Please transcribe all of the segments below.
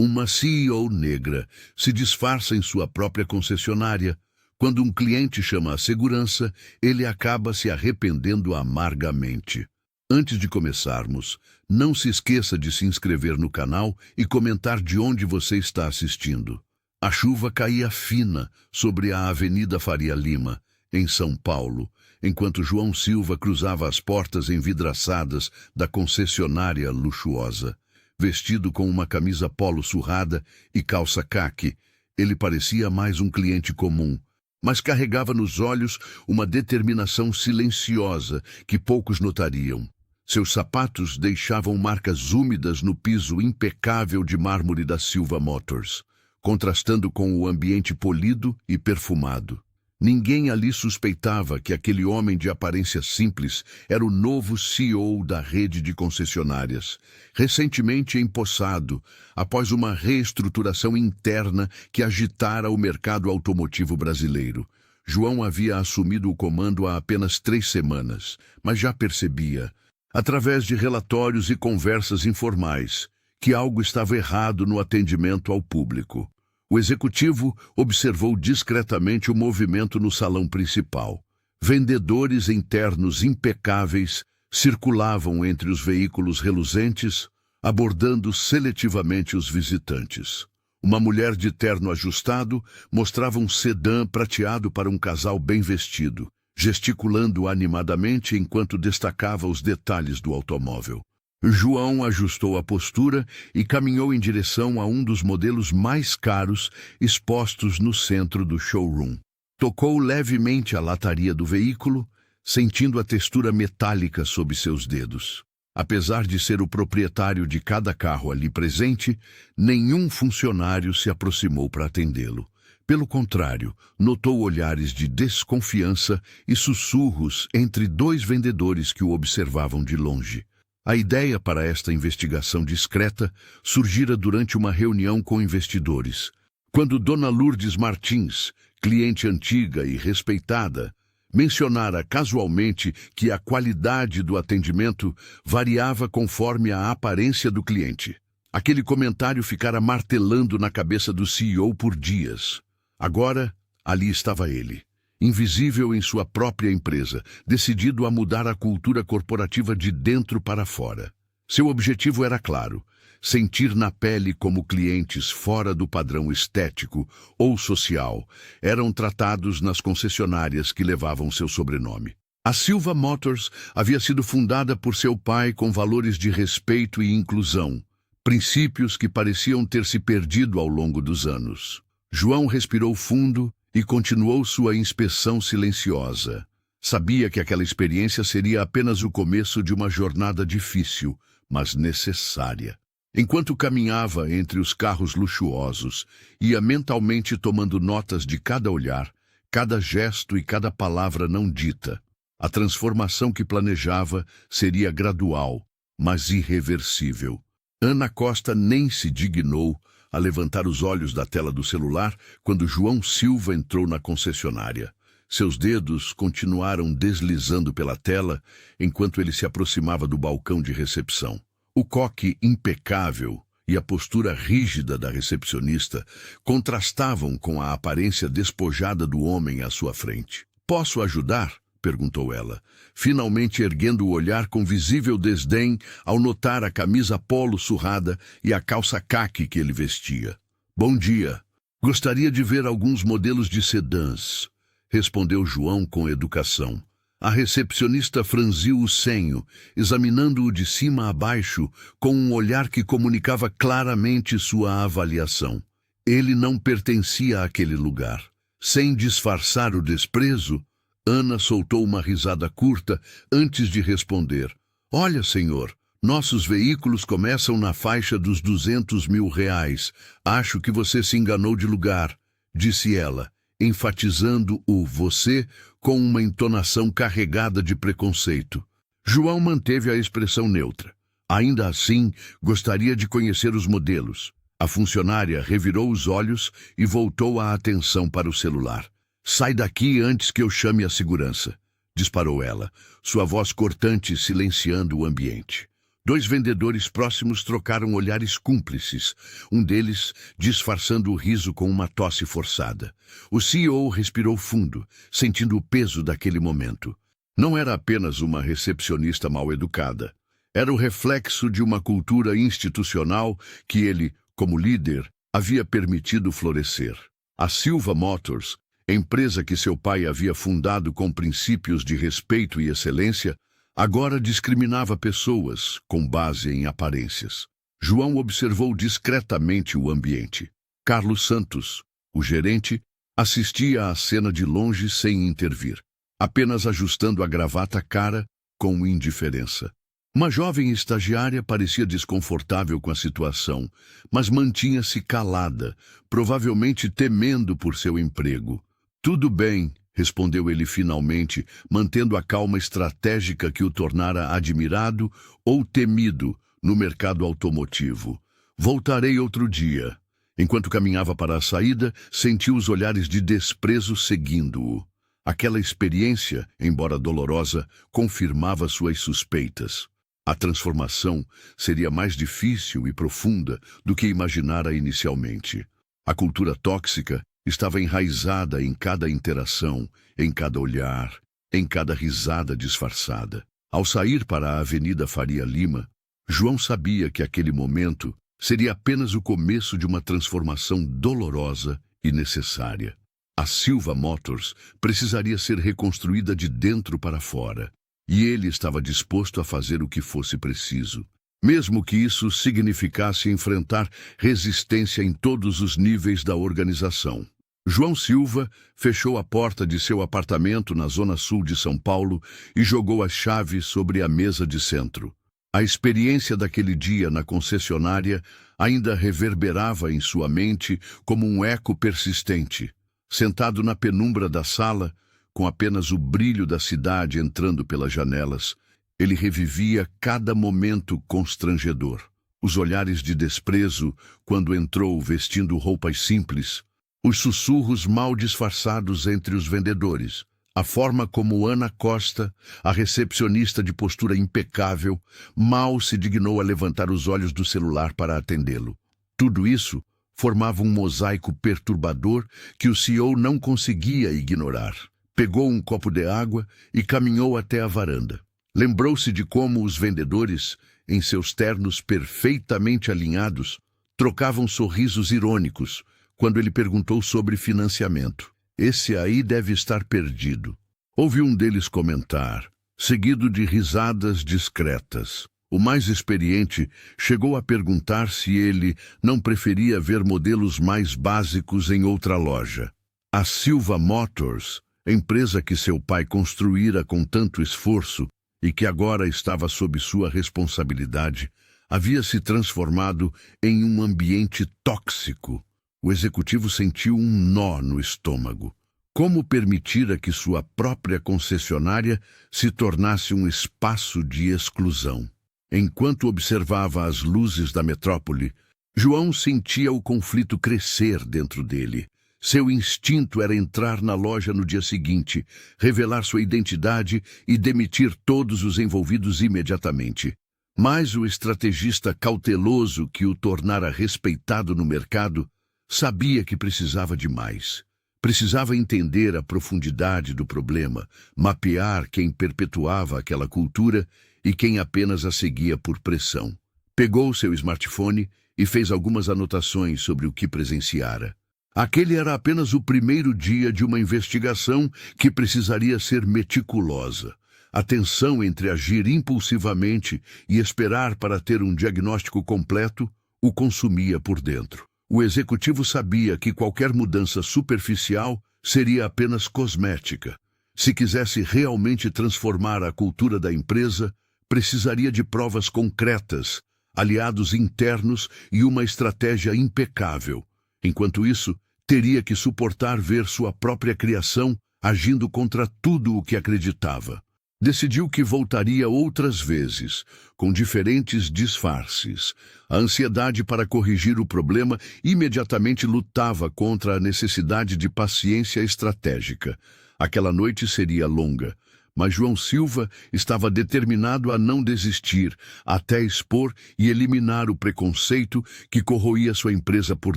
Uma CEO negra se disfarça em sua própria concessionária. Quando um cliente chama a segurança, ele acaba se arrependendo amargamente. Antes de começarmos, não se esqueça de se inscrever no canal e comentar de onde você está assistindo. A chuva caía fina sobre a Avenida Faria Lima, em São Paulo, enquanto João Silva cruzava as portas envidraçadas da concessionária luxuosa. Vestido com uma camisa polo surrada e calça caque, ele parecia mais um cliente comum, mas carregava nos olhos uma determinação silenciosa que poucos notariam. Seus sapatos deixavam marcas úmidas no piso impecável de mármore da Silva Motors, contrastando com o ambiente polido e perfumado. Ninguém ali suspeitava que aquele homem de aparência simples era o novo CEO da rede de concessionárias, recentemente empossado após uma reestruturação interna que agitara o mercado automotivo brasileiro. João havia assumido o comando há apenas 3 semanas, mas já percebia, através de relatórios e conversas informais, que algo estava errado no atendimento ao público. O executivo observou discretamente o movimento no salão principal. Vendedores internos impecáveis circulavam entre os veículos reluzentes, abordando seletivamente os visitantes. Uma mulher de terno ajustado mostrava um sedã prateado para um casal bem vestido, gesticulando animadamente enquanto destacava os detalhes do automóvel. João ajustou a postura e caminhou em direção a um dos modelos mais caros expostos no centro do showroom. Tocou levemente a lataria do veículo, sentindo a textura metálica sob seus dedos. Apesar de ser o proprietário de cada carro ali presente, nenhum funcionário se aproximou para atendê-lo. Pelo contrário, notou olhares de desconfiança e sussurros entre 2 vendedores que o observavam de longe. A ideia para esta investigação discreta surgira durante uma reunião com investidores, quando Dona Lourdes Martins, cliente antiga e respeitada, mencionara casualmente que a qualidade do atendimento variava conforme a aparência do cliente. Aquele comentário ficara martelando na cabeça do CEO por dias. Agora, ali estava ele, invisível em sua própria empresa, decidido a mudar a cultura corporativa de dentro para fora. Seu objetivo era claro: sentir na pele como clientes fora do padrão estético ou social eram tratados nas concessionárias que levavam seu sobrenome. A Silva Motors havia sido fundada por seu pai com valores de respeito e inclusão, princípios que pareciam ter se perdido ao longo dos anos. João respirou fundo e continuou sua inspeção silenciosa. Sabia que aquela experiência seria apenas o começo de uma jornada difícil, mas necessária. Enquanto caminhava entre os carros luxuosos, ia mentalmente tomando notas de cada olhar, cada gesto e cada palavra não dita. A transformação que planejava seria gradual, mas irreversível. Ana Costa nem se dignou a levantar os olhos da tela do celular quando João Silva entrou na concessionária. Seus dedos continuaram deslizando pela tela enquanto ele se aproximava do balcão de recepção. O coque impecável e a postura rígida da recepcionista contrastavam com a aparência despojada do homem à sua frente. "Posso ajudar?" perguntou ela, finalmente erguendo o olhar com visível desdém ao notar a camisa polo surrada e a calça caque que ele vestia. "Bom dia. Gostaria de ver alguns modelos de sedãs", respondeu João com educação. A recepcionista franziu o senho, examinando-o de cima a baixo com um olhar que comunicava claramente sua avaliação. Ele não pertencia àquele lugar. Sem disfarçar o desprezo, Ana soltou uma risada curta antes de responder. "Olha, senhor, nossos veículos começam na faixa dos R$200.000. Acho que você se enganou de lugar", disse ela, enfatizando o "você" com uma entonação carregada de preconceito. João manteve a expressão neutra. Ainda assim, gostaria de conhecer os modelos. A funcionária revirou os olhos e voltou a atenção para o celular. "Sai daqui antes que eu chame a segurança", disparou ela, sua voz cortante silenciando o ambiente. Dois vendedores próximos trocaram olhares cúmplices, um deles disfarçando o riso com uma tosse forçada. O CEO respirou fundo, sentindo o peso daquele momento. Não era apenas uma recepcionista mal-educada. Era o reflexo de uma cultura institucional que ele, como líder, havia permitido florescer. A Silva Motors, empresa que seu pai havia fundado com princípios de respeito e excelência, agora discriminava pessoas com base em aparências. João observou discretamente o ambiente. Carlos Santos, o gerente, assistia à cena de longe sem intervir, apenas ajustando a gravata cara com indiferença. Uma jovem estagiária parecia desconfortável com a situação, mas mantinha-se calada, provavelmente temendo por seu emprego. "Tudo bem", respondeu ele finalmente, mantendo a calma estratégica que o tornara admirado ou temido no mercado automotivo. "Voltarei outro dia." Enquanto caminhava para a saída, sentiu os olhares de desprezo seguindo-o. Aquela experiência, embora dolorosa, confirmava suas suspeitas. A transformação seria mais difícil e profunda do que imaginara inicialmente. A cultura tóxica estava enraizada em cada interação, em cada olhar, em cada risada disfarçada. Ao sair para a Avenida Faria Lima, João sabia que aquele momento seria apenas o começo de uma transformação dolorosa e necessária. A Silva Motors precisaria ser reconstruída de dentro para fora, e ele estava disposto a fazer o que fosse preciso, mesmo que isso significasse enfrentar resistência em todos os níveis da organização. João Silva fechou a porta de seu apartamento na zona sul de São Paulo e jogou as chaves sobre a mesa de centro. A experiência daquele dia na concessionária ainda reverberava em sua mente como um eco persistente. Sentado na penumbra da sala, com apenas o brilho da cidade entrando pelas janelas, ele revivia cada momento constrangedor. Os olhares de desprezo quando entrou vestindo roupas simples, os sussurros mal disfarçados entre os vendedores, a forma como Ana Costa, a recepcionista de postura impecável, mal se dignou a levantar os olhos do celular para atendê-lo. Tudo isso formava um mosaico perturbador que o CEO não conseguia ignorar. Pegou um copo de água e caminhou até a varanda. Lembrou-se de como os vendedores, em seus ternos perfeitamente alinhados, trocavam sorrisos irônicos quando ele perguntou sobre financiamento. "Esse aí deve estar perdido", ouviu um deles comentar, seguido de risadas discretas. O mais experiente chegou a perguntar se ele não preferia ver modelos mais básicos em outra loja. A Silva Motors, empresa que seu pai construíra com tanto esforço e que agora estava sob sua responsabilidade, havia se transformado em um ambiente tóxico. O executivo sentiu um nó no estômago. Como permitira que sua própria concessionária se tornasse um espaço de exclusão? Enquanto observava as luzes da metrópole, João sentia o conflito crescer dentro dele. Seu instinto era entrar na loja no dia seguinte, revelar sua identidade e demitir todos os envolvidos imediatamente. Mas o estrategista cauteloso que o tornara respeitado no mercado sabia que precisava de mais. Precisava entender a profundidade do problema, mapear quem perpetuava aquela cultura e quem apenas a seguia por pressão. Pegou seu smartphone e fez algumas anotações sobre o que presenciara. Aquele era apenas o primeiro dia de uma investigação que precisaria ser meticulosa. A tensão entre agir impulsivamente e esperar para ter um diagnóstico completo o consumia por dentro. O executivo sabia que qualquer mudança superficial seria apenas cosmética. Se quisesse realmente transformar a cultura da empresa, precisaria de provas concretas, aliados internos e uma estratégia impecável. Enquanto isso, teria que suportar ver sua própria criação agindo contra tudo o que acreditava. Decidiu que voltaria outras vezes, com diferentes disfarces. A ansiedade para corrigir o problema imediatamente lutava contra a necessidade de paciência estratégica. Aquela noite seria longa, Mas João Silva estava determinado a não desistir, até expor e eliminar o preconceito que corroía sua empresa por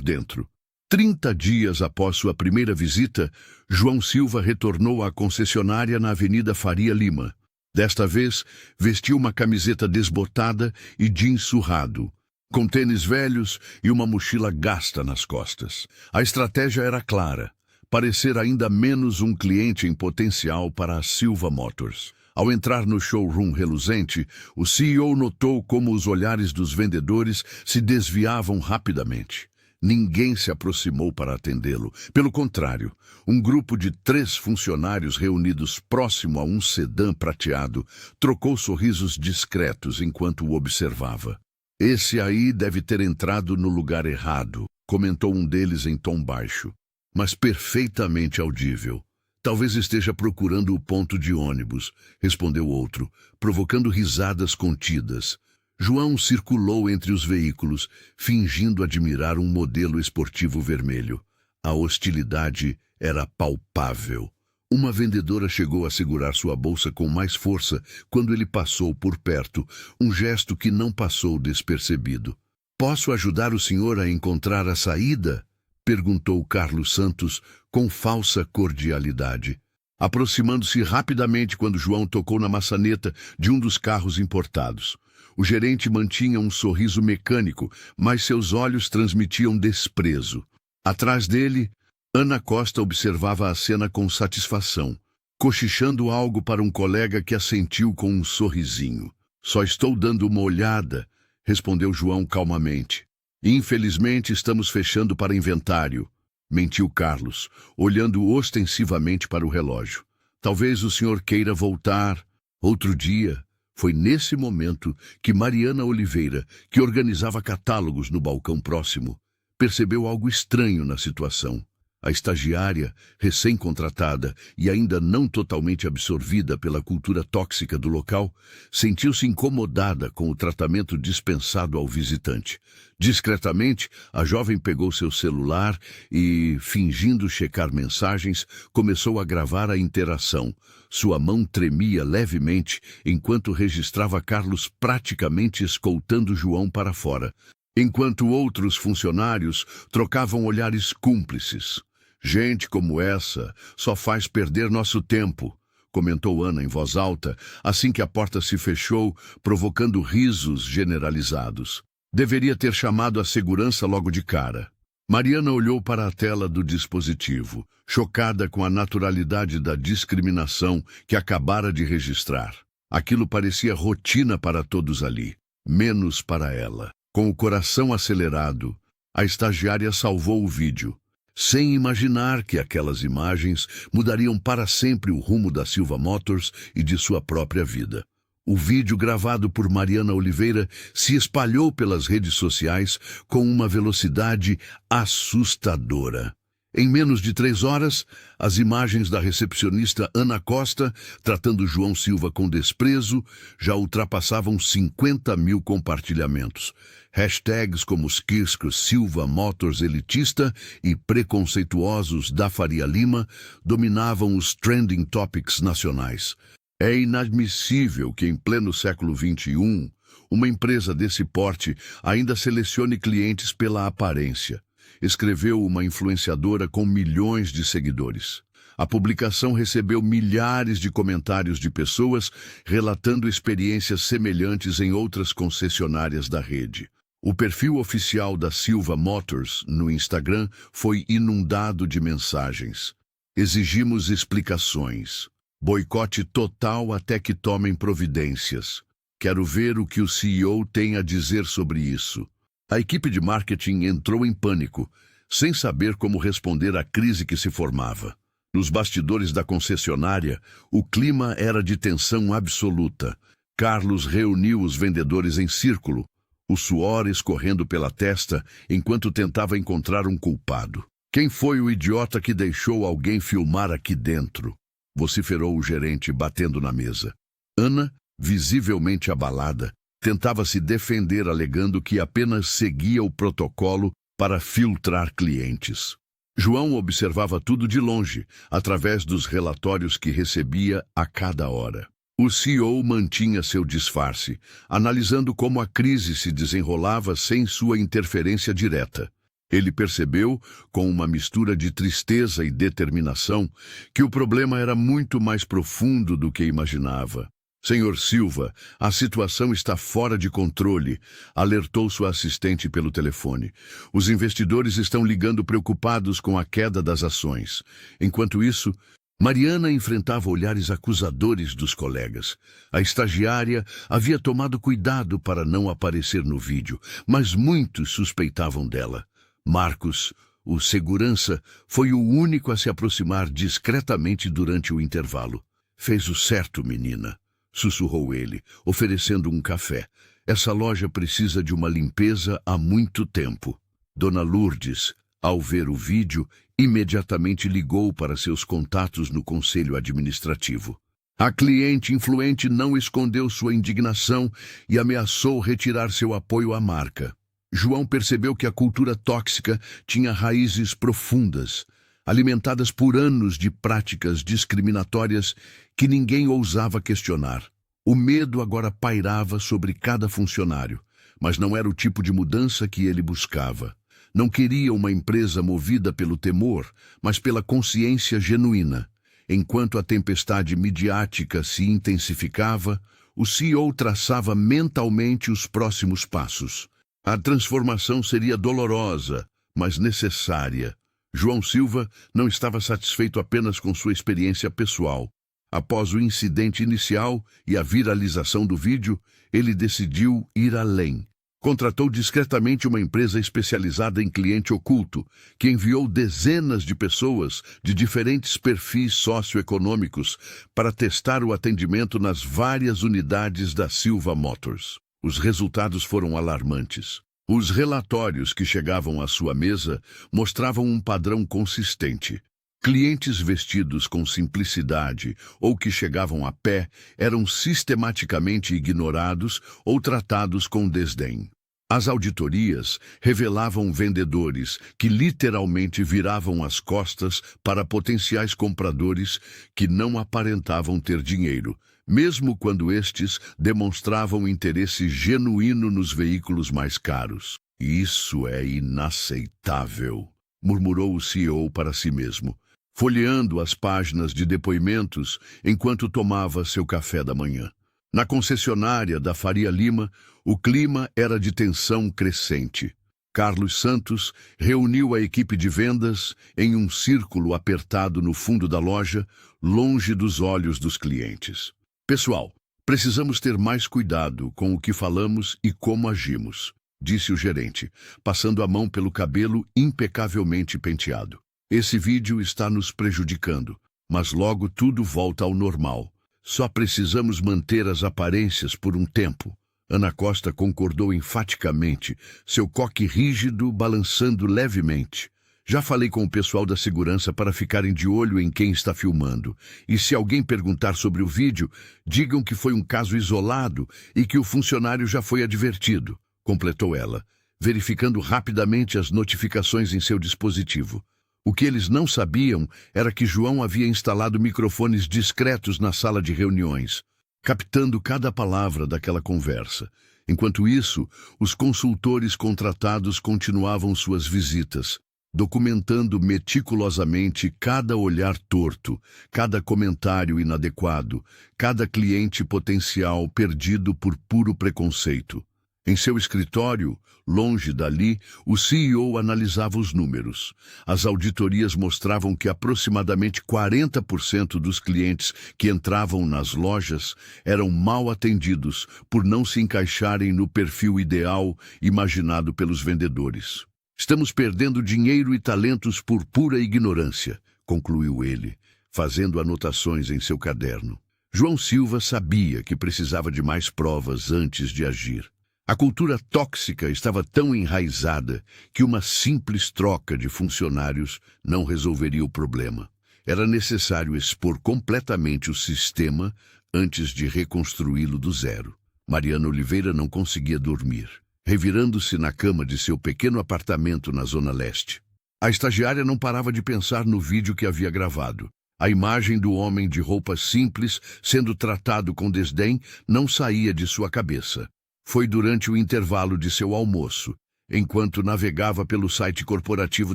dentro. 30 dias após sua primeira visita, João Silva retornou à concessionária na Avenida Faria Lima. Desta vez, vestiu uma camiseta desbotada e jeans surrado, com tênis velhos e uma mochila gasta nas costas. A estratégia era clara: parecer ainda menos um cliente em potencial para a Silva Motors. Ao entrar no showroom reluzente, o CEO notou como os olhares dos vendedores se desviavam rapidamente. Ninguém se aproximou para atendê-lo. Pelo contrário, um grupo de 3 funcionários reunidos próximo a um sedã prateado trocou sorrisos discretos enquanto o observava. "Esse aí deve ter entrado no lugar errado", comentou um deles em tom baixo, mas perfeitamente audível. "Talvez esteja procurando o ponto de ônibus", respondeu outro, provocando risadas contidas. João circulou entre os veículos, fingindo admirar um modelo esportivo vermelho. A hostilidade era palpável. Uma vendedora chegou a segurar sua bolsa com mais força quando ele passou por perto, um gesto que não passou despercebido. "Posso ajudar o senhor a encontrar a saída?", perguntou Carlos Santos com falsa cordialidade, aproximando-se rapidamente quando João tocou na maçaneta de um dos carros importados. O gerente mantinha um sorriso mecânico, mas seus olhos transmitiam desprezo. Atrás dele, Ana Costa observava a cena com satisfação, cochichando algo para um colega que assentiu com um sorrisinho. "Só estou dando uma olhada", respondeu João calmamente. "Infelizmente estamos fechando para inventário", mentiu Carlos, olhando ostensivamente para o relógio. "Talvez o senhor queira voltar outro dia." Foi nesse momento que Mariana Oliveira, que organizava catálogos no balcão próximo, percebeu algo estranho na situação. A estagiária, recém-contratada e ainda não totalmente absorvida pela cultura tóxica do local, sentiu-se incomodada com o tratamento dispensado ao visitante. Discretamente, a jovem pegou seu celular e, fingindo checar mensagens, começou a gravar a interação. Sua mão tremia levemente enquanto registrava Carlos praticamente escoltando João para fora, enquanto outros funcionários trocavam olhares cúmplices. "Gente como essa só faz perder nosso tempo", comentou Ana em voz alta, assim que a porta se fechou, provocando risos generalizados. "Deveria ter chamado a segurança logo de cara." Mariana olhou para a tela do dispositivo, chocada com a naturalidade da discriminação que acabara de registrar. Aquilo parecia rotina para todos ali, menos para ela. Com o coração acelerado, a estagiária salvou o vídeo, sem imaginar que aquelas imagens mudariam para sempre o rumo da Silva Motors e de sua própria vida. O vídeo gravado por Mariana Oliveira se espalhou pelas redes sociais com uma velocidade assustadora. Em menos de 3 horas, as imagens da recepcionista Ana Costa, tratando João Silva com desprezo, já ultrapassavam 50.000 compartilhamentos. Hashtags como os quiscos Silva Motors elitista e preconceituosos da Faria Lima dominavam os trending topics nacionais. "É inadmissível que em pleno século XXI, uma empresa desse porte ainda selecione clientes pela aparência", escreveu uma influenciadora com milhões de seguidores. A publicação recebeu milhares de comentários de pessoas relatando experiências semelhantes em outras concessionárias da rede. O perfil oficial da Silva Motors no Instagram foi inundado de mensagens. "Exigimos explicações. Boicote total até que tomem providências. Quero ver o que o CEO tem a dizer sobre isso." A equipe de marketing entrou em pânico, sem saber como responder à crise que se formava. Nos bastidores da concessionária, o clima era de tensão absoluta. Carlos reuniu os vendedores em círculo, o suor escorrendo pela testa enquanto tentava encontrar um culpado. "Quem foi o idiota que deixou alguém filmar aqui dentro?", vociferou o gerente batendo na mesa. Ana, visivelmente abalada, tentava se defender alegando que apenas seguia o protocolo para filtrar clientes. João observava tudo de longe, através dos relatórios que recebia a cada hora. O CEO mantinha seu disfarce, analisando como a crise se desenrolava sem sua interferência direta. Ele percebeu, com uma mistura de tristeza e determinação, que o problema era muito mais profundo do que imaginava. Senhor Silva, a situação está fora de controle, alertou sua assistente pelo telefone. Os investidores estão ligando preocupados com a queda das ações. Enquanto isso, Mariana enfrentava olhares acusadores dos colegas. A estagiária havia tomado cuidado para não aparecer no vídeo, mas muitos suspeitavam dela. Marcos, o segurança, foi o único a se aproximar discretamente durante o intervalo. Fez o certo, menina, sussurrou ele, oferecendo um café. Essa loja precisa de uma limpeza há muito tempo. Dona Lourdes, ao ver o vídeo, imediatamente ligou para seus contatos no conselho administrativo. A cliente influente não escondeu sua indignação e ameaçou retirar seu apoio à marca. João percebeu que a cultura tóxica tinha raízes profundas, alimentadas por anos de práticas discriminatórias que ninguém ousava questionar. O medo agora pairava sobre cada funcionário, mas não era o tipo de mudança que ele buscava. Não queria uma empresa movida pelo temor, mas pela consciência genuína. Enquanto a tempestade midiática se intensificava, o CEO traçava mentalmente os próximos passos. A transformação seria dolorosa, mas necessária. João Silva não estava satisfeito apenas com sua experiência pessoal. Após o incidente inicial e a viralização do vídeo, ele decidiu ir além. Contratou discretamente uma empresa especializada em cliente oculto, que enviou dezenas de pessoas de diferentes perfis socioeconômicos para testar o atendimento nas várias unidades da Silva Motors. Os resultados foram alarmantes. Os relatórios que chegavam à sua mesa mostravam um padrão consistente. Clientes vestidos com simplicidade ou que chegavam a pé eram sistematicamente ignorados ou tratados com desdém. As auditorias revelavam vendedores que literalmente viravam as costas para potenciais compradores que não aparentavam ter dinheiro, mesmo quando estes demonstravam interesse genuíno nos veículos mais caros. Isso é inaceitável, murmurou o CEO para si mesmo, folheando as páginas de depoimentos enquanto tomava seu café da manhã. Na concessionária da Faria Lima, o clima era de tensão crescente. Carlos Santos reuniu a equipe de vendas em um círculo apertado no fundo da loja, longe dos olhos dos clientes. Pessoal, precisamos ter mais cuidado com o que falamos e como agimos, disse o gerente, passando a mão pelo cabelo impecavelmente penteado. Esse vídeo está nos prejudicando, mas logo tudo volta ao normal. Só precisamos manter as aparências por um tempo. Ana Costa concordou enfaticamente, seu coque rígido balançando levemente. Já falei com o pessoal da segurança para ficarem de olho em quem está filmando. E se alguém perguntar sobre o vídeo, digam que foi um caso isolado e que o funcionário já foi advertido, completou ela, verificando rapidamente as notificações em seu dispositivo. O que eles não sabiam era que João havia instalado microfones discretos na sala de reuniões, captando cada palavra daquela conversa. Enquanto isso, os consultores contratados continuavam suas visitas, documentando meticulosamente cada olhar torto, cada comentário inadequado, cada cliente potencial perdido por puro preconceito. Em seu escritório, longe dali, o CEO analisava os números. As auditorias mostravam que aproximadamente 40% dos clientes que entravam nas lojas eram mal atendidos por não se encaixarem no perfil ideal imaginado pelos vendedores. Estamos perdendo dinheiro e talentos por pura ignorância, concluiu ele, fazendo anotações em seu caderno. João Silva sabia que precisava de mais provas antes de agir. A cultura tóxica estava tão enraizada que uma simples troca de funcionários não resolveria o problema. Era necessário expor completamente o sistema antes de reconstruí-lo do zero. Mariana Oliveira não conseguia dormir, revirando-se na cama de seu pequeno apartamento na Zona Leste. A estagiária não parava de pensar no vídeo que havia gravado. A imagem do homem de roupas simples, sendo tratado com desdém, não saía de sua cabeça. Foi durante o intervalo de seu almoço, enquanto navegava pelo site corporativo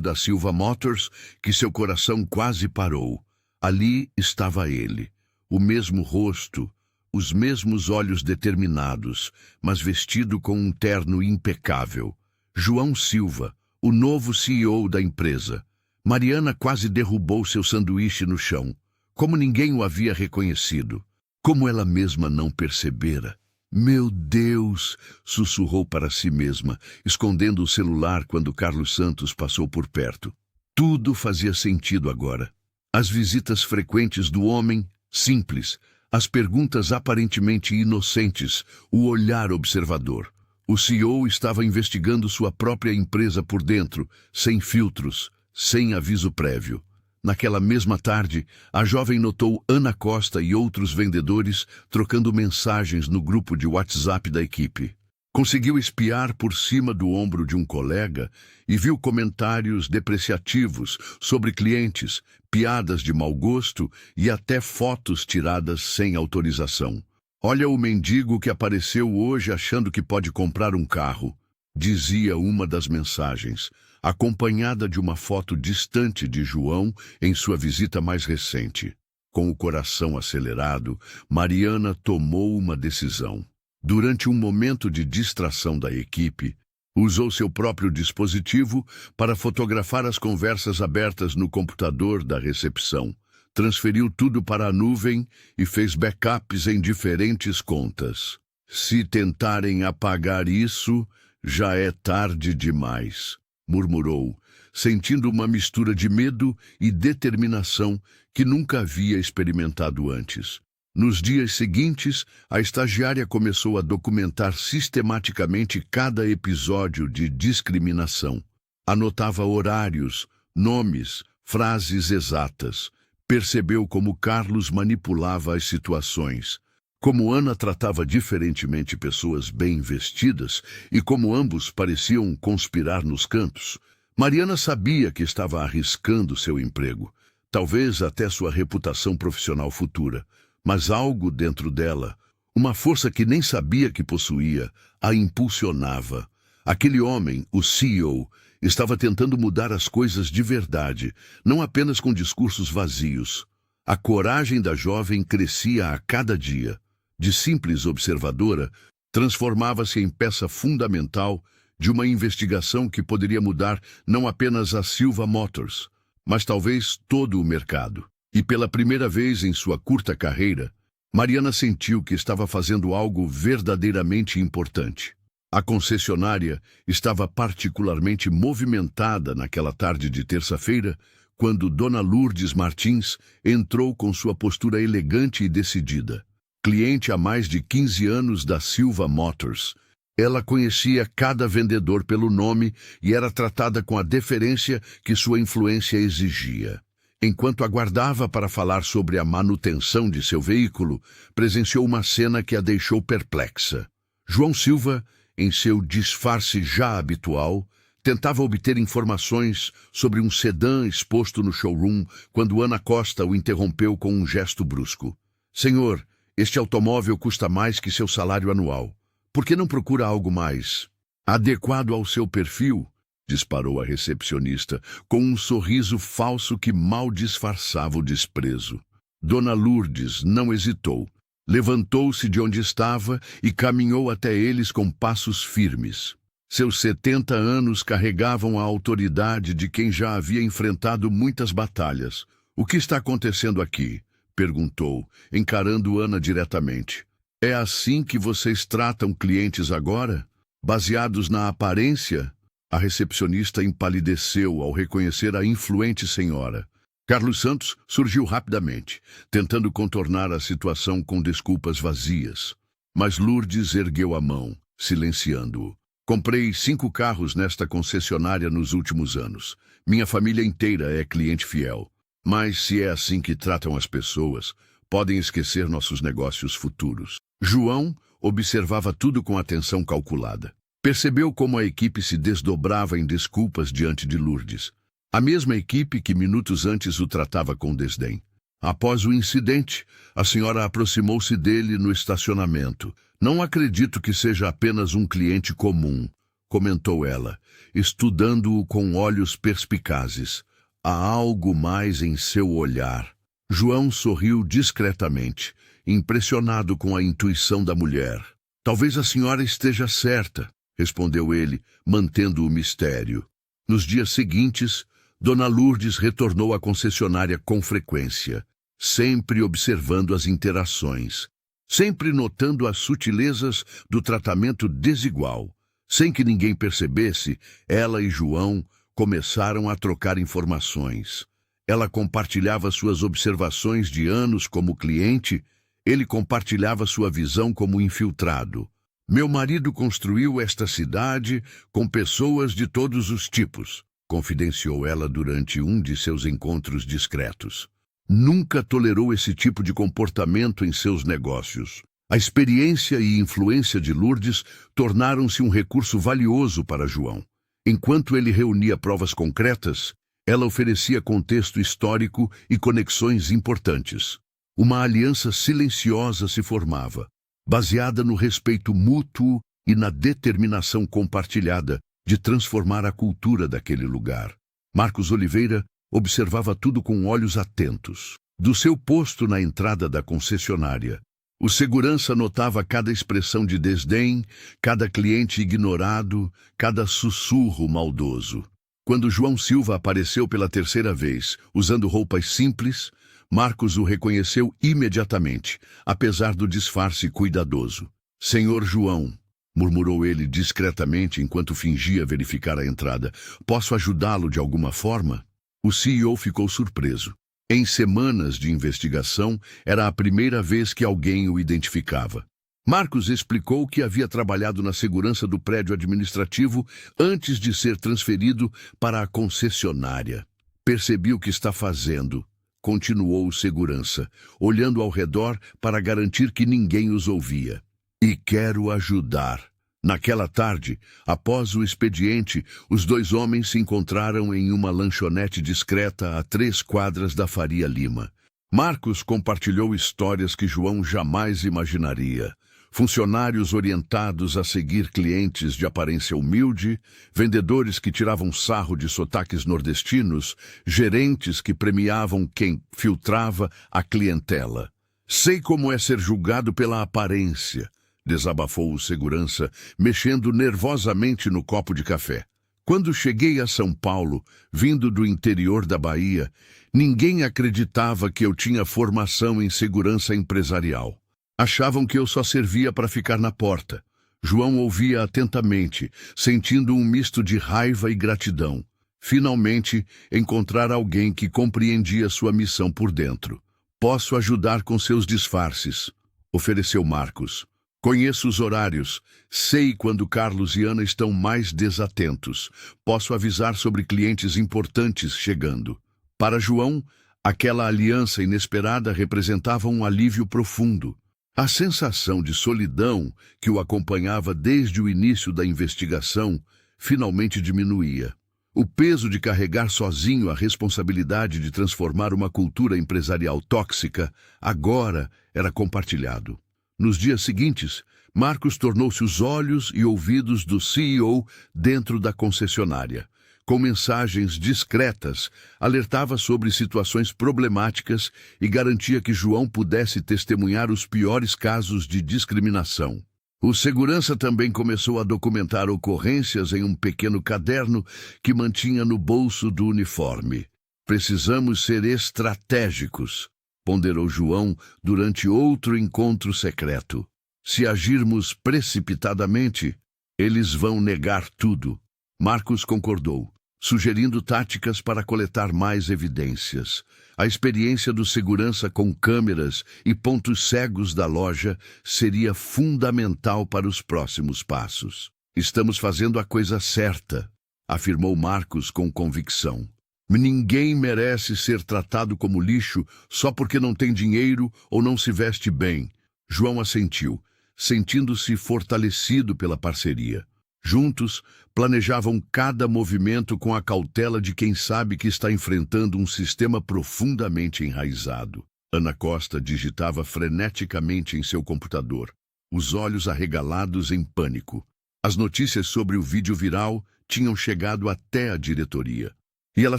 da Silva Motors, que seu coração quase parou. Ali estava ele, o mesmo rosto, os mesmos olhos determinados, mas vestido com um terno impecável. João Silva, o novo CEO da empresa. Mariana quase derrubou seu sanduíche no chão. Como ninguém o havia reconhecido. Como ela mesma não percebera. Meu Deus! Sussurrou para si mesma, escondendo o celular quando Carlos Santos passou por perto. Tudo fazia sentido agora. As visitas frequentes do homem, simples, as perguntas aparentemente inocentes, o olhar observador. O CEO estava investigando sua própria empresa por dentro, sem filtros, sem aviso prévio. Naquela mesma tarde, a jovem notou Ana Costa e outros vendedores trocando mensagens no grupo de WhatsApp da equipe. Conseguiu espiar por cima do ombro de um colega e viu comentários depreciativos sobre clientes, piadas de mau gosto e até fotos tiradas sem autorização. Olha o mendigo que apareceu hoje achando que pode comprar um carro, dizia uma das mensagens, acompanhada de uma foto distante de João em sua visita mais recente. Com o coração acelerado, Mariana tomou uma decisão. Durante um momento de distração da equipe, usou seu próprio dispositivo para fotografar as conversas abertas no computador da recepção. Transferiu tudo para a nuvem e fez backups em diferentes contas. Se tentarem apagar isso, já é tarde demais, murmurou, sentindo uma mistura de medo e determinação que nunca havia experimentado antes. Nos dias seguintes, a estagiária começou a documentar sistematicamente cada episódio de discriminação. Anotava horários, nomes, frases exatas. Percebeu como Carlos manipulava as situações, como Ana tratava diferentemente pessoas bem vestidas e como ambos pareciam conspirar nos cantos. Mariana sabia que estava arriscando seu emprego, talvez até sua reputação profissional futura, mas algo dentro dela, uma força que nem sabia que possuía, a impulsionava. Aquele homem, o CEO, estava tentando mudar as coisas de verdade, não apenas com discursos vazios. A coragem da jovem crescia a cada dia. De simples observadora, transformava-se em peça fundamental de uma investigação que poderia mudar não apenas a Silva Motors, mas talvez todo o mercado. E pela primeira vez em sua curta carreira, Mariana sentiu que estava fazendo algo verdadeiramente importante. A concessionária estava particularmente movimentada naquela tarde de terça-feira, quando Dona Lourdes Martins entrou com sua postura elegante e decidida. Cliente há mais de 15 anos da Silva Motors, ela conhecia cada vendedor pelo nome e era tratada com a deferência que sua influência exigia. Enquanto aguardava para falar sobre a manutenção de seu veículo, presenciou uma cena que a deixou perplexa. João Silva, em seu disfarce já habitual, tentava obter informações sobre um sedã exposto no showroom quando Ana Costa o interrompeu com um gesto brusco. Senhor, este automóvel custa mais que seu salário anual. Por que não procura algo mais adequado ao seu perfil? Disparou a recepcionista, com um sorriso falso que mal disfarçava o desprezo. Dona Lourdes não hesitou. Levantou-se de onde estava e caminhou até eles com passos firmes. Seus 70 anos carregavam a autoridade de quem já havia enfrentado muitas batalhas. O que está acontecendo aqui? Perguntou, encarando Ana diretamente. É assim que vocês tratam clientes agora? Baseados na aparência? A recepcionista empalideceu ao reconhecer a influente senhora. Carlos Santos surgiu rapidamente, tentando contornar a situação com desculpas vazias. Mas Lourdes ergueu a mão, silenciando-o. Comprei 5 carros nesta concessionária nos últimos anos. Minha família inteira é cliente fiel. Mas se é assim que tratam as pessoas, podem esquecer nossos negócios futuros. João observava tudo com atenção calculada. Percebeu como a equipe se desdobrava em desculpas diante de Lourdes. A mesma equipe que minutos antes o tratava com desdém. Após o incidente, a senhora aproximou-se dele no estacionamento. Não acredito que seja apenas um cliente comum, comentou ela, estudando-o com olhos perspicazes. Há algo mais em seu olhar. João sorriu discretamente, impressionado com a intuição da mulher. Talvez a senhora esteja certa, respondeu ele, mantendo o mistério. Nos dias seguintes, Dona Lourdes retornou à concessionária com frequência, sempre observando as interações, sempre notando as sutilezas do tratamento desigual. Sem que ninguém percebesse, ela e João começaram a trocar informações. Ela compartilhava suas observações de anos como cliente, ele compartilhava sua visão como infiltrado. Meu marido construiu esta cidade com pessoas de todos os tipos, confidenciou ela durante um de seus encontros discretos. Nunca tolerou esse tipo de comportamento em seus negócios. A experiência e influência de Lourdes tornaram-se um recurso valioso para João. Enquanto ele reunia provas concretas, ela oferecia contexto histórico e conexões importantes. Uma aliança silenciosa se formava, baseada no respeito mútuo e na determinação compartilhada de transformar a cultura daquele lugar. Marcos Oliveira observava tudo com olhos atentos. Do seu posto na entrada da concessionária, o segurança notava cada expressão de desdém, cada cliente ignorado, cada sussurro maldoso. Quando João Silva apareceu pela terceira vez, usando roupas simples, Marcos o reconheceu imediatamente, apesar do disfarce cuidadoso. Senhor João, murmurou ele discretamente enquanto fingia verificar a entrada. Posso ajudá-lo de alguma forma? O CEO ficou surpreso. Em semanas de investigação, era a primeira vez que alguém o identificava. Marcos explicou que havia trabalhado na segurança do prédio administrativo antes de ser transferido para a concessionária. Percebi o que está fazendo, continuou o segurança, olhando ao redor para garantir que ninguém os ouvia. E quero ajudar. Naquela tarde, após o expediente, os dois homens se encontraram em uma lanchonete discreta a 3 quadras da Faria Lima. Marcos compartilhou histórias que João jamais imaginaria. Funcionários orientados a seguir clientes de aparência humilde, vendedores que tiravam sarro de sotaques nordestinos, gerentes que premiavam quem filtrava a clientela. Sei como é ser julgado pela aparência, desabafou o segurança, mexendo nervosamente no copo de café. Quando cheguei a São Paulo, vindo do interior da Bahia, ninguém acreditava que eu tinha formação em segurança empresarial. Achavam que eu só servia para ficar na porta. João ouvia atentamente, sentindo um misto de raiva e gratidão. Finalmente, encontrar alguém que compreendia sua missão por dentro. Posso ajudar com seus disfarces, ofereceu Marcos. Conheço os horários, sei quando Carlos e Ana estão mais desatentos. Posso avisar sobre clientes importantes chegando. Para João, aquela aliança inesperada representava um alívio profundo. A sensação de solidão que o acompanhava desde o início da investigação finalmente diminuía. O peso de carregar sozinho a responsabilidade de transformar uma cultura empresarial tóxica agora era compartilhado. Nos dias seguintes, Marcos tornou-se os olhos e ouvidos do CEO dentro da concessionária. Com mensagens discretas, alertava sobre situações problemáticas e garantia que João pudesse testemunhar os piores casos de discriminação. O segurança também começou a documentar ocorrências em um pequeno caderno que mantinha no bolso do uniforme. Precisamos ser estratégicos, ponderou João durante outro encontro secreto. Se agirmos precipitadamente, eles vão negar tudo. Marcos concordou, sugerindo táticas para coletar mais evidências. A experiência do segurança com câmeras e pontos cegos da loja seria fundamental para os próximos passos. Estamos fazendo a coisa certa, afirmou Marcos com convicção. Ninguém merece ser tratado como lixo só porque não tem dinheiro ou não se veste bem. João assentiu, sentindo-se fortalecido pela parceria. Juntos, planejavam cada movimento com a cautela de quem sabe que está enfrentando um sistema profundamente enraizado. Ana Costa digitava freneticamente em seu computador, os olhos arregalados em pânico. As notícias sobre o vídeo viral tinham chegado até a diretoria. E ela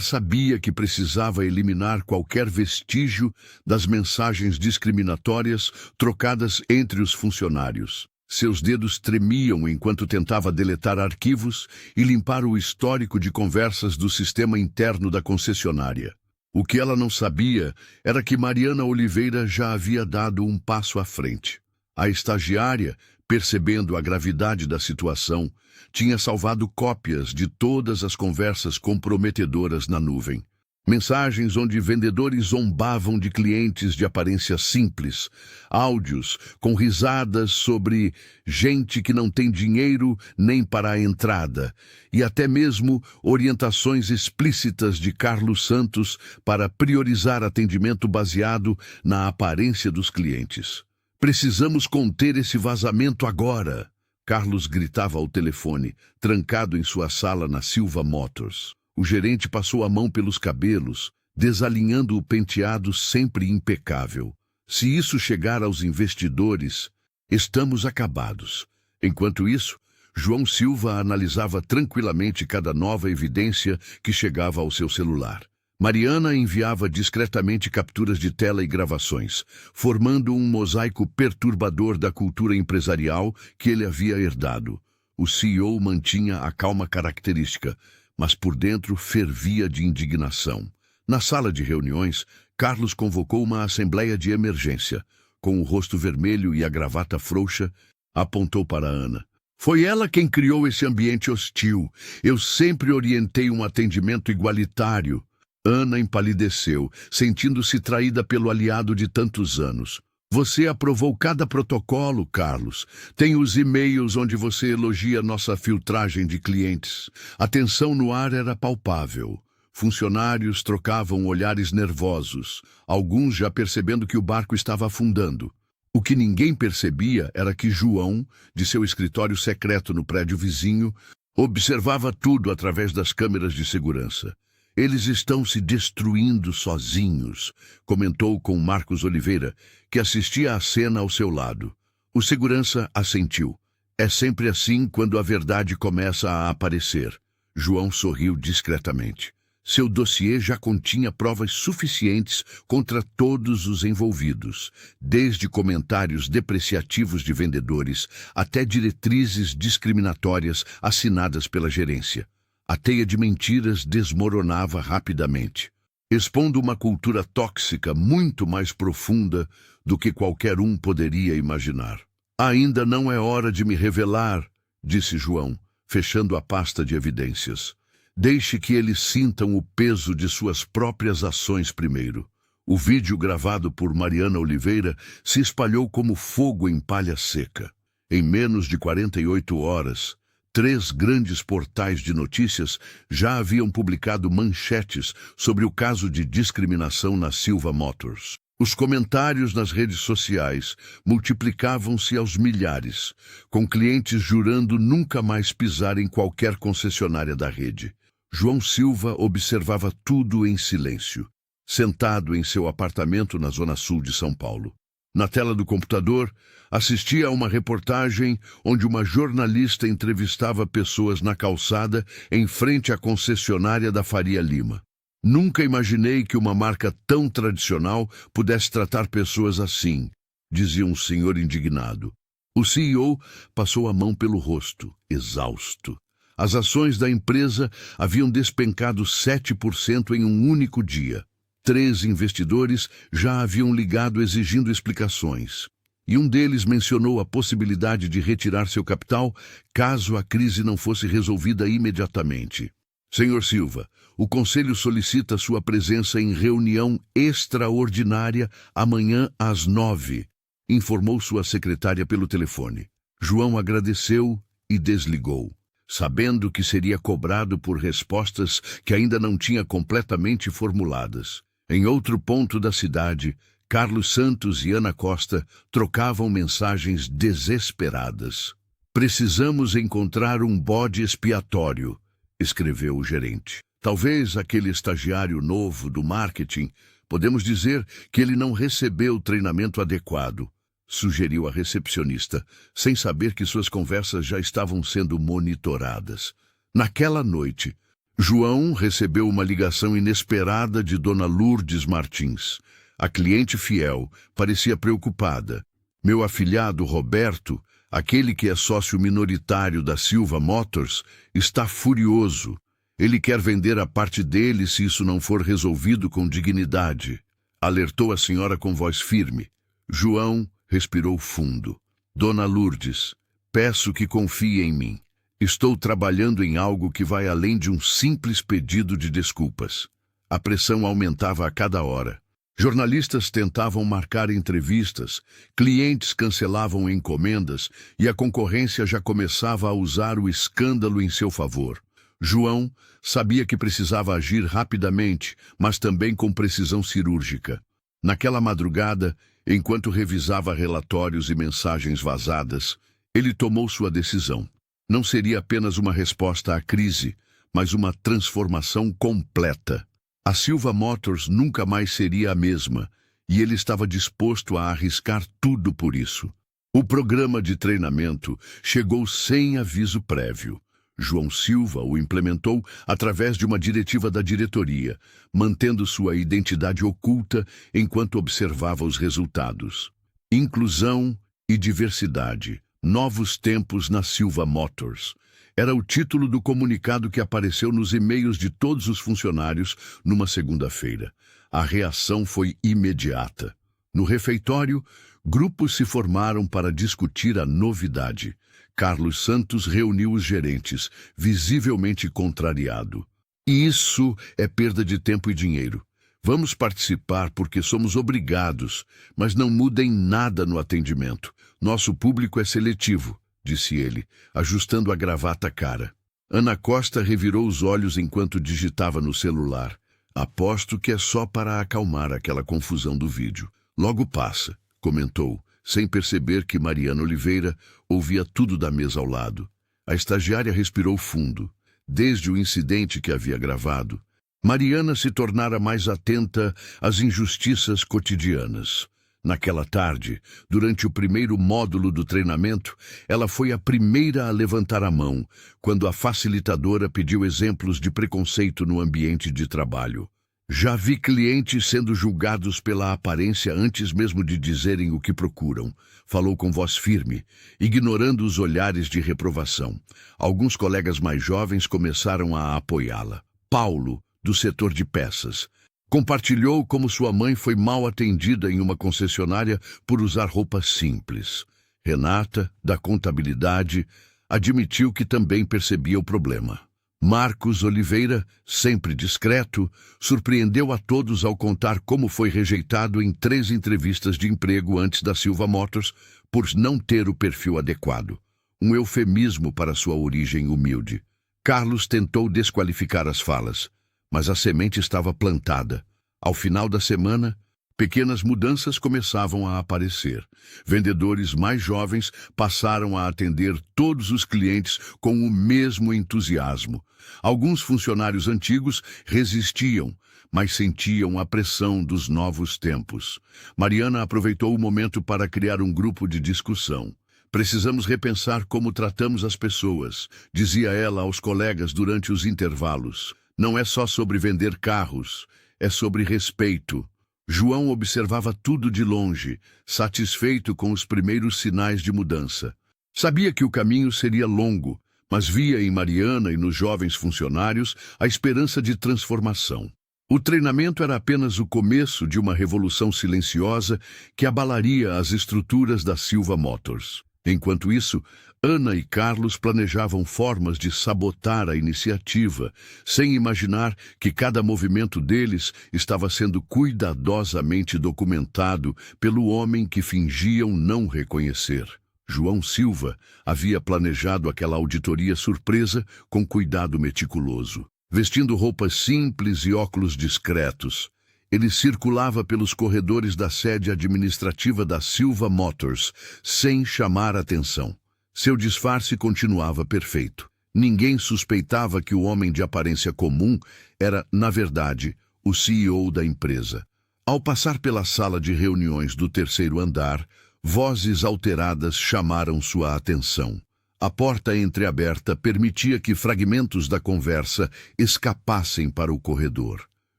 sabia que precisava eliminar qualquer vestígio das mensagens discriminatórias trocadas entre os funcionários. Seus dedos tremiam enquanto tentava deletar arquivos e limpar o histórico de conversas do sistema interno da concessionária. O que ela não sabia era que Mariana Oliveira já havia dado um passo à frente. A estagiária, percebendo a gravidade da situação, tinha salvado cópias de todas as conversas comprometedoras na nuvem. Mensagens onde vendedores zombavam de clientes de aparência simples, áudios com risadas sobre gente que não tem dinheiro nem para a entrada, e até mesmo orientações explícitas de Carlos Santos para priorizar atendimento baseado na aparência dos clientes. "Precisamos conter esse vazamento agora", Carlos gritava ao telefone, trancado em sua sala na Silva Motors. O gerente passou a mão pelos cabelos, desalinhando o penteado sempre impecável. "Se isso chegar aos investidores, estamos acabados." Enquanto isso, João Silva analisava tranquilamente cada nova evidência que chegava ao seu celular. Mariana enviava discretamente capturas de tela e gravações, formando um mosaico perturbador da cultura empresarial que ele havia herdado. O CEO mantinha a calma característica, mas por dentro fervia de indignação. Na sala de reuniões, Carlos convocou uma assembleia de emergência. Com o rosto vermelho e a gravata frouxa, apontou para Ana. "Foi ela quem criou esse ambiente hostil. Eu sempre orientei um atendimento igualitário." Ana empalideceu, sentindo-se traída pelo aliado de tantos anos. "Você aprovou cada protocolo, Carlos. Tem os e-mails onde você elogia nossa filtragem de clientes." A tensão no ar era palpável. Funcionários trocavam olhares nervosos, alguns já percebendo que o barco estava afundando. O que ninguém percebia era que João, de seu escritório secreto no prédio vizinho, observava tudo através das câmeras de segurança. "Eles estão se destruindo sozinhos", comentou com Marcos Oliveira, que assistia à cena ao seu lado. O segurança assentiu. "É sempre assim quando a verdade começa a aparecer." João sorriu discretamente. Seu dossiê já continha provas suficientes contra todos os envolvidos, desde comentários depreciativos de vendedores até diretrizes discriminatórias assinadas pela gerência. A teia de mentiras desmoronava rapidamente, expondo uma cultura tóxica muito mais profunda do que qualquer um poderia imaginar. "Ainda não é hora de me revelar", disse João, fechando a pasta de evidências. "Deixe que eles sintam o peso de suas próprias ações primeiro." O vídeo gravado por Mariana Oliveira se espalhou como fogo em palha seca. Em menos de 48 horas, 3 grandes portais de notícias já haviam publicado manchetes sobre o caso de discriminação na Silva Motors. Os comentários nas redes sociais multiplicavam-se aos milhares, com clientes jurando nunca mais pisar em qualquer concessionária da rede. João Silva observava tudo em silêncio, sentado em seu apartamento na zona sul de São Paulo. Na tela do computador, assistia a uma reportagem onde uma jornalista entrevistava pessoas na calçada em frente à concessionária da Faria Lima. "Nunca imaginei que uma marca tão tradicional pudesse tratar pessoas assim", dizia um senhor indignado. O CEO passou a mão pelo rosto, exausto. As ações da empresa haviam despencado 7% em um único dia. 3 investidores já haviam ligado exigindo explicações. E um deles mencionou a possibilidade de retirar seu capital caso a crise não fosse resolvida imediatamente. "Senhor Silva, o Conselho solicita sua presença em reunião extraordinária amanhã às 9h, informou sua secretária pelo telefone. João agradeceu e desligou, sabendo que seria cobrado por respostas que ainda não tinha completamente formuladas. Em outro ponto da cidade, Carlos Santos e Ana Costa trocavam mensagens desesperadas. Precisamos encontrar um bode expiatório, escreveu o gerente. Talvez aquele estagiário novo do marketing. Podemos dizer que ele não recebeu o treinamento adequado, sugeriu a recepcionista, sem saber que suas conversas já estavam sendo monitoradas. Naquela noite, João recebeu uma ligação inesperada de Dona Lourdes Martins. A cliente fiel parecia preocupada. Meu afilhado Roberto, aquele que é sócio minoritário da Silva Motors, está furioso. Ele quer vender a parte dele se isso não for resolvido com dignidade, alertou a senhora com voz firme. João respirou fundo. Dona Lourdes, peço que confie em mim. Estou trabalhando em algo que vai além de um simples pedido de desculpas. A pressão aumentava a cada hora. Jornalistas tentavam marcar entrevistas, clientes cancelavam encomendas e a concorrência já começava a usar o escândalo em seu favor. João sabia que precisava agir rapidamente, mas também com precisão cirúrgica. Naquela madrugada, enquanto revisava relatórios e mensagens vazadas, ele tomou sua decisão. Não seria apenas uma resposta à crise, mas uma transformação completa. A Silva Motors nunca mais seria a mesma, e ele estava disposto a arriscar tudo por isso. O programa de treinamento chegou sem aviso prévio. João Silva o implementou através de uma diretiva da diretoria, mantendo sua identidade oculta enquanto observava os resultados. Inclusão e diversidade. Novos tempos na Silva Motors. Era o título do comunicado que apareceu nos e-mails de todos os funcionários numa segunda-feira. A reação foi imediata. No refeitório, grupos se formaram para discutir a novidade. Carlos Santos reuniu os gerentes, visivelmente contrariado. Isso é perda de tempo e dinheiro. Vamos participar porque somos obrigados, mas não mudem nada no atendimento. Nosso público é seletivo, disse ele, ajustando a gravata à cara. Ana Costa revirou os olhos enquanto digitava no celular. Aposto que é só para acalmar aquela confusão do vídeo. Logo passa, comentou, sem perceber que Mariana Oliveira ouvia tudo da mesa ao lado. A estagiária respirou fundo. Desde o incidente que havia gravado, Mariana se tornara mais atenta às injustiças cotidianas. Naquela tarde, durante o primeiro módulo do treinamento, ela foi a primeira a levantar a mão, quando a facilitadora pediu exemplos de preconceito no ambiente de trabalho. Já vi clientes sendo julgados pela aparência antes mesmo de dizerem o que procuram, falou com voz firme, ignorando os olhares de reprovação. Alguns colegas mais jovens começaram a apoiá-la. Paulo, do setor de peças, compartilhou como sua mãe foi mal atendida em uma concessionária por usar roupas simples. Renata, da contabilidade, admitiu que também percebia o problema. Marcos Oliveira, sempre discreto, surpreendeu a todos ao contar como foi rejeitado em 3 entrevistas de emprego antes da Silva Motors por não ter o perfil adequado. Um eufemismo para sua origem humilde. Carlos tentou desqualificar as falas, mas a semente estava plantada. Ao final da semana, pequenas mudanças começavam a aparecer. Vendedores mais jovens passaram a atender todos os clientes com o mesmo entusiasmo. Alguns funcionários antigos resistiam, mas sentiam a pressão dos novos tempos. Mariana aproveitou o momento para criar um grupo de discussão. Precisamos repensar como tratamos as pessoas, dizia ela aos colegas durante os intervalos. Não é só sobre vender carros, é sobre respeito. João observava tudo de longe, satisfeito com os primeiros sinais de mudança. Sabia que o caminho seria longo, mas via em Mariana e nos jovens funcionários a esperança de transformação. O treinamento era apenas o começo de uma revolução silenciosa que abalaria as estruturas da Silva Motors. Enquanto isso, Ana e Carlos planejavam formas de sabotar a iniciativa, sem imaginar que cada movimento deles estava sendo cuidadosamente documentado pelo homem que fingiam não reconhecer. João Silva havia planejado aquela auditoria surpresa com cuidado meticuloso. Vestindo roupas simples e óculos discretos, ele circulava pelos corredores da sede administrativa da Silva Motors, sem chamar atenção. Seu disfarce continuava perfeito. Ninguém suspeitava que o homem de aparência comum era, na verdade, o CEO da empresa. Ao passar pela sala de reuniões do terceiro andar, vozes alteradas chamaram sua atenção. A porta entreaberta permitia que fragmentos da conversa escapassem para o corredor.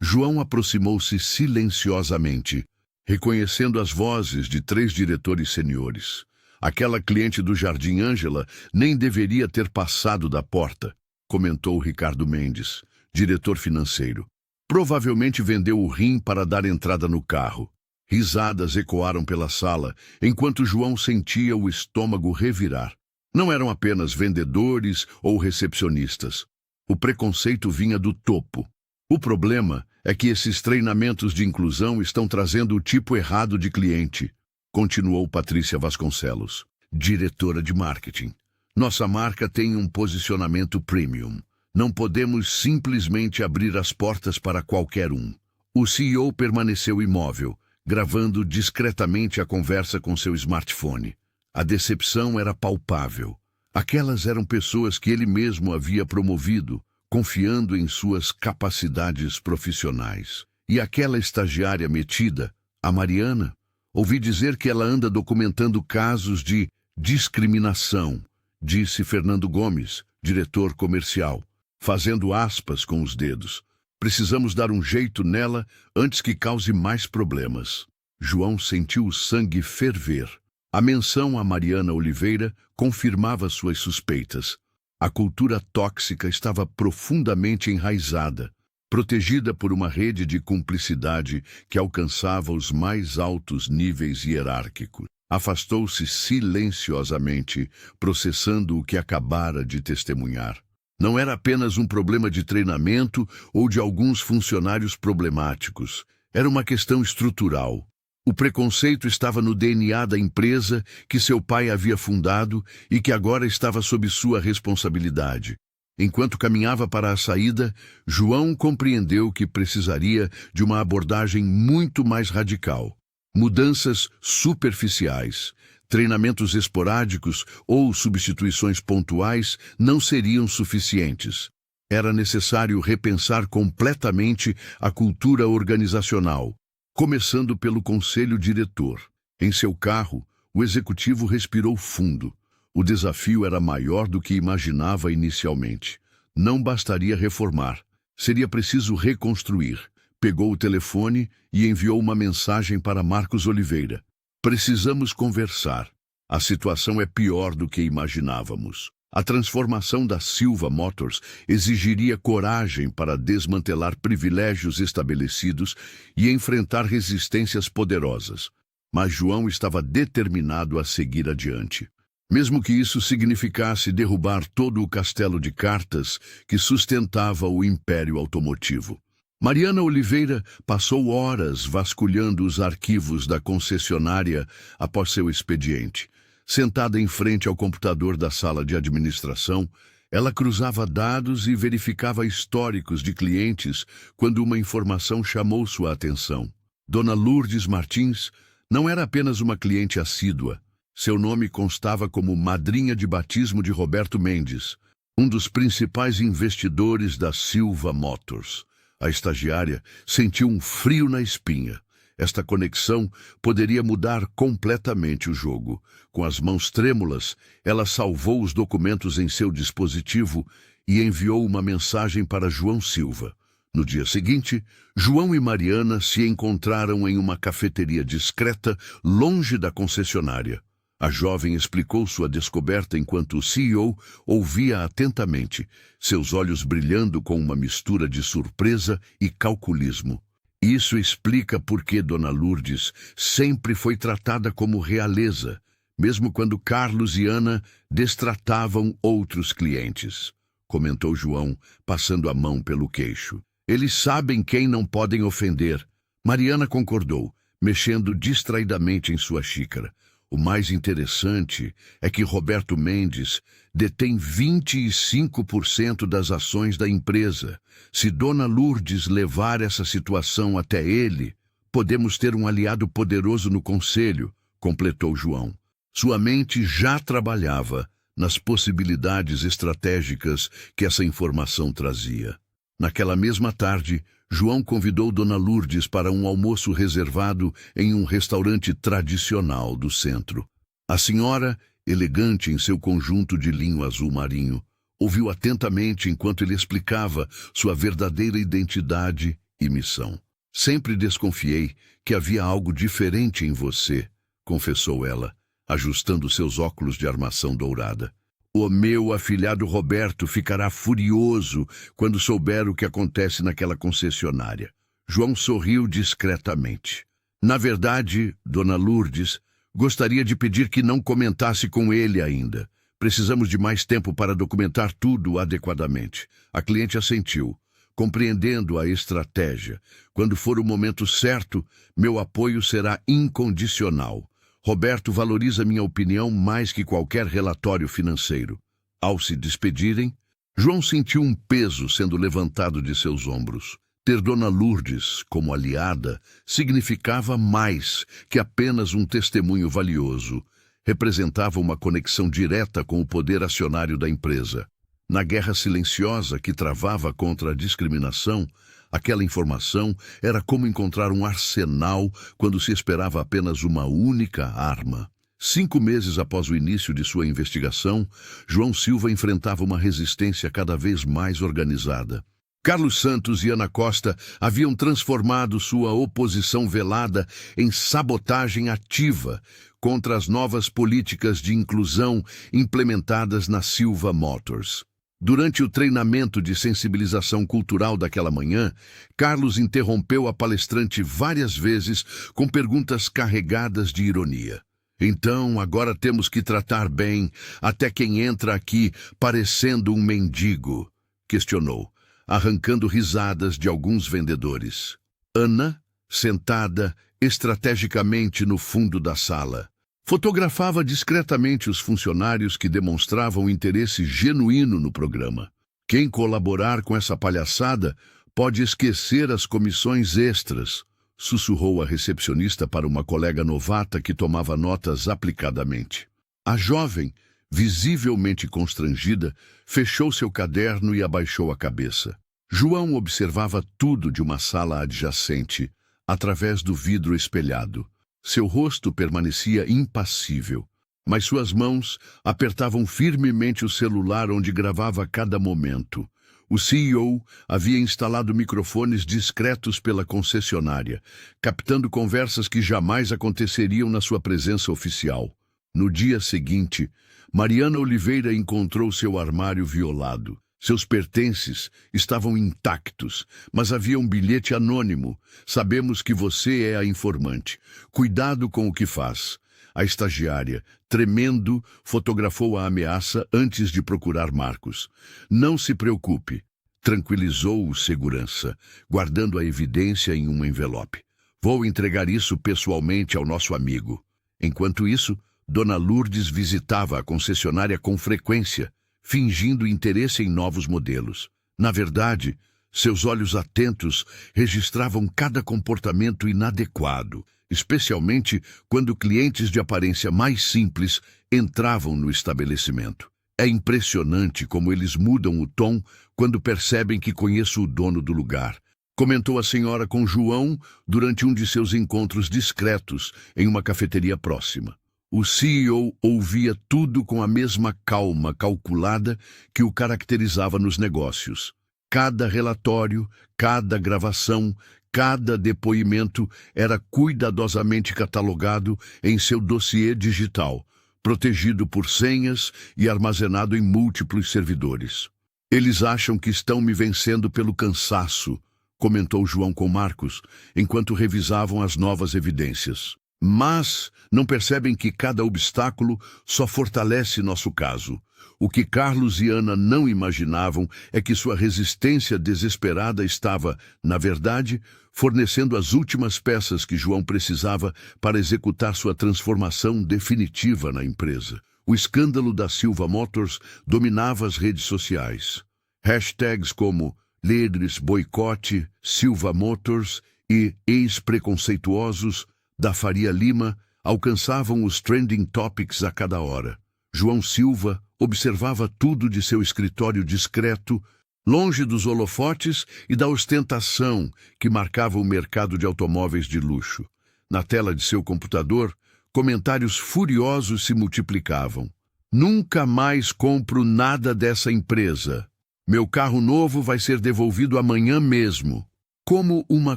João aproximou-se silenciosamente, reconhecendo as vozes de 3 diretores seniores. Aquela cliente do Jardim Ângela nem deveria ter passado da porta, comentou Ricardo Mendes, diretor financeiro. Provavelmente vendeu o rim para dar entrada no carro. Risadas ecoaram pela sala, enquanto João sentia o estômago revirar. Não eram apenas vendedores ou recepcionistas. O preconceito vinha do topo. O problema é que esses treinamentos de inclusão estão trazendo o tipo errado de cliente, continuou Patrícia Vasconcelos, diretora de marketing. Nossa marca tem um posicionamento premium. Não podemos simplesmente abrir as portas para qualquer um. O CEO permaneceu imóvel, gravando discretamente a conversa com seu smartphone. A decepção era palpável. Aquelas eram pessoas que ele mesmo havia promovido, confiando em suas capacidades profissionais. E aquela estagiária metida, a Mariana, ouvi dizer que ela anda documentando casos de discriminação, disse Fernando Gomes, diretor comercial, fazendo aspas com os dedos. Precisamos dar um jeito nela antes que cause mais problemas. João sentiu o sangue ferver. A menção a Mariana Oliveira confirmava suas suspeitas. A cultura tóxica estava profundamente enraizada, protegida por uma rede de cumplicidade que alcançava os mais altos níveis hierárquicos. Afastou-se silenciosamente, processando o que acabara de testemunhar. Não era apenas um problema de treinamento ou de alguns funcionários problemáticos. Era uma questão estrutural. O preconceito estava no DNA da empresa que seu pai havia fundado e que agora estava sob sua responsabilidade. Enquanto caminhava para a saída, João compreendeu que precisaria de uma abordagem muito mais radical. Mudanças superficiais, treinamentos esporádicos ou substituições pontuais não seriam suficientes. Era necessário repensar completamente a cultura organizacional, começando pelo conselho diretor. Em seu carro, o executivo respirou fundo. O desafio era maior do que imaginava inicialmente. Não bastaria reformar, seria preciso reconstruir. Pegou o telefone e enviou uma mensagem para Marcos Oliveira. Precisamos conversar. A situação é pior do que imaginávamos. A transformação da Silva Motors exigiria coragem para desmantelar privilégios estabelecidos e enfrentar resistências poderosas. Mas João estava determinado a seguir adiante. Mesmo que isso significasse derrubar todo o castelo de cartas que sustentava o império automotivo. Mariana Oliveira passou horas vasculhando os arquivos da concessionária após seu expediente. Sentada em frente ao computador da sala de administração, ela cruzava dados e verificava históricos de clientes quando uma informação chamou sua atenção. Dona Lourdes Martins não era apenas uma cliente assídua. Seu nome constava como madrinha de batismo de Roberto Mendes, um dos principais investidores da Silva Motors. A estagiária sentiu um frio na espinha. Esta conexão poderia mudar completamente o jogo. Com as mãos trêmulas, ela salvou os documentos em seu dispositivo e enviou uma mensagem para João Silva. No dia seguinte, João e Mariana se encontraram em uma cafeteria discreta, longe da concessionária. A jovem explicou sua descoberta enquanto o CEO ouvia atentamente, seus olhos brilhando com uma mistura de surpresa e calculismo. Isso explica por que Dona Lourdes sempre foi tratada como realeza, mesmo quando Carlos e Ana destratavam outros clientes, comentou João, passando a mão pelo queixo. Eles sabem quem não podem ofender. Mariana concordou, mexendo distraidamente em sua xícara. O mais interessante é que Roberto Mendes detém 25% das ações da empresa. Se Dona Lourdes levar essa situação até ele, podemos ter um aliado poderoso no conselho, completou João. Sua mente já trabalhava, nas possibilidades estratégicas que essa informação trazia. Naquela mesma tarde, João convidou Dona Lourdes para um almoço reservado em um restaurante tradicional do centro. A senhora, elegante em seu conjunto de linho azul marinho, ouviu atentamente enquanto ele explicava sua verdadeira identidade e missão. Sempre desconfiei que havia algo diferente em você, confessou ela, ajustando seus óculos de armação dourada. O meu afilhado Roberto ficará furioso quando souber o que acontece naquela concessionária. João sorriu discretamente. Na verdade, Dona Lourdes, gostaria de pedir que não comentasse com ele ainda. Precisamos de mais tempo para documentar tudo adequadamente. A cliente assentiu, compreendendo a estratégia. Quando for o momento certo, meu apoio será incondicional. Roberto valoriza minha opinião mais que qualquer relatório financeiro. Ao se despedirem, João sentiu um peso sendo levantado de seus ombros. Ter Dona Lourdes como aliada significava mais que apenas um testemunho valioso. Representava uma conexão direta com o poder acionário da empresa. Na guerra silenciosa que travava contra a discriminação, aquela informação era como encontrar um arsenal quando se esperava apenas uma única arma. 5 meses após o início de sua investigação, João Silva enfrentava uma resistência cada vez mais organizada. Carlos Santos e Ana Costa haviam transformado sua oposição velada em sabotagem ativa contra as novas políticas de inclusão implementadas na Silva Motors. Durante o treinamento de sensibilização cultural daquela manhã, Carlos interrompeu a palestrante várias vezes com perguntas carregadas de ironia. Então, agora temos que tratar bem até quem entra aqui parecendo um mendigo, questionou, arrancando risadas de alguns vendedores. Ana, sentada estrategicamente no fundo da sala, fotografava discretamente os funcionários que demonstravam interesse genuíno no programa. Quem colaborar com essa palhaçada pode esquecer as comissões extras, sussurrou a recepcionista para uma colega novata que tomava notas aplicadamente. A jovem, visivelmente constrangida, fechou seu caderno e abaixou a cabeça. João observava tudo de uma sala adjacente, através do vidro espelhado. Seu rosto permanecia impassível, mas suas mãos apertavam firmemente o celular onde gravava cada momento. O CEO havia instalado microfones discretos pela concessionária, captando conversas que jamais aconteceriam na sua presença oficial. No dia seguinte, Mariana Oliveira encontrou seu armário violado. Seus pertences estavam intactos, mas havia um bilhete anônimo. Sabemos que você é a informante. Cuidado com o que faz. A estagiária, tremendo, fotografou a ameaça antes de procurar Marcos. Não se preocupe, tranquilizou o segurança, guardando a evidência em um envelope. Vou entregar isso pessoalmente ao nosso amigo. Enquanto isso, Dona Lourdes visitava a concessionária com frequência, fingindo interesse em novos modelos. Na verdade, seus olhos atentos registravam cada comportamento inadequado, especialmente quando clientes de aparência mais simples entravam no estabelecimento. É impressionante como eles mudam o tom quando percebem que conheço o dono do lugar, comentou a senhora com João durante um de seus encontros discretos em uma cafeteria próxima. O CEO ouvia tudo com a mesma calma calculada que o caracterizava nos negócios. Cada relatório, cada gravação, cada depoimento era cuidadosamente catalogado em seu dossiê digital, protegido por senhas e armazenado em múltiplos servidores. Eles acham que estão me vencendo pelo cansaço, comentou João com Marcos, enquanto revisavam as novas evidências. Mas não percebem que cada obstáculo só fortalece nosso caso. O que Carlos e Ana não imaginavam é que sua resistência desesperada estava, na verdade, fornecendo as últimas peças que João precisava para executar sua transformação definitiva na empresa. O escândalo da Silva Motors dominava as redes sociais. Hashtags como líderes boicote, Silva Motors e ex-preconceituosos da Faria Lima alcançavam os trending topics a cada hora. João Silva observava tudo de seu escritório discreto, longe dos holofotes e da ostentação que marcava o mercado de automóveis de luxo. Na tela de seu computador, comentários furiosos se multiplicavam. Nunca mais compro nada dessa empresa. Meu carro novo vai ser devolvido amanhã mesmo. Como uma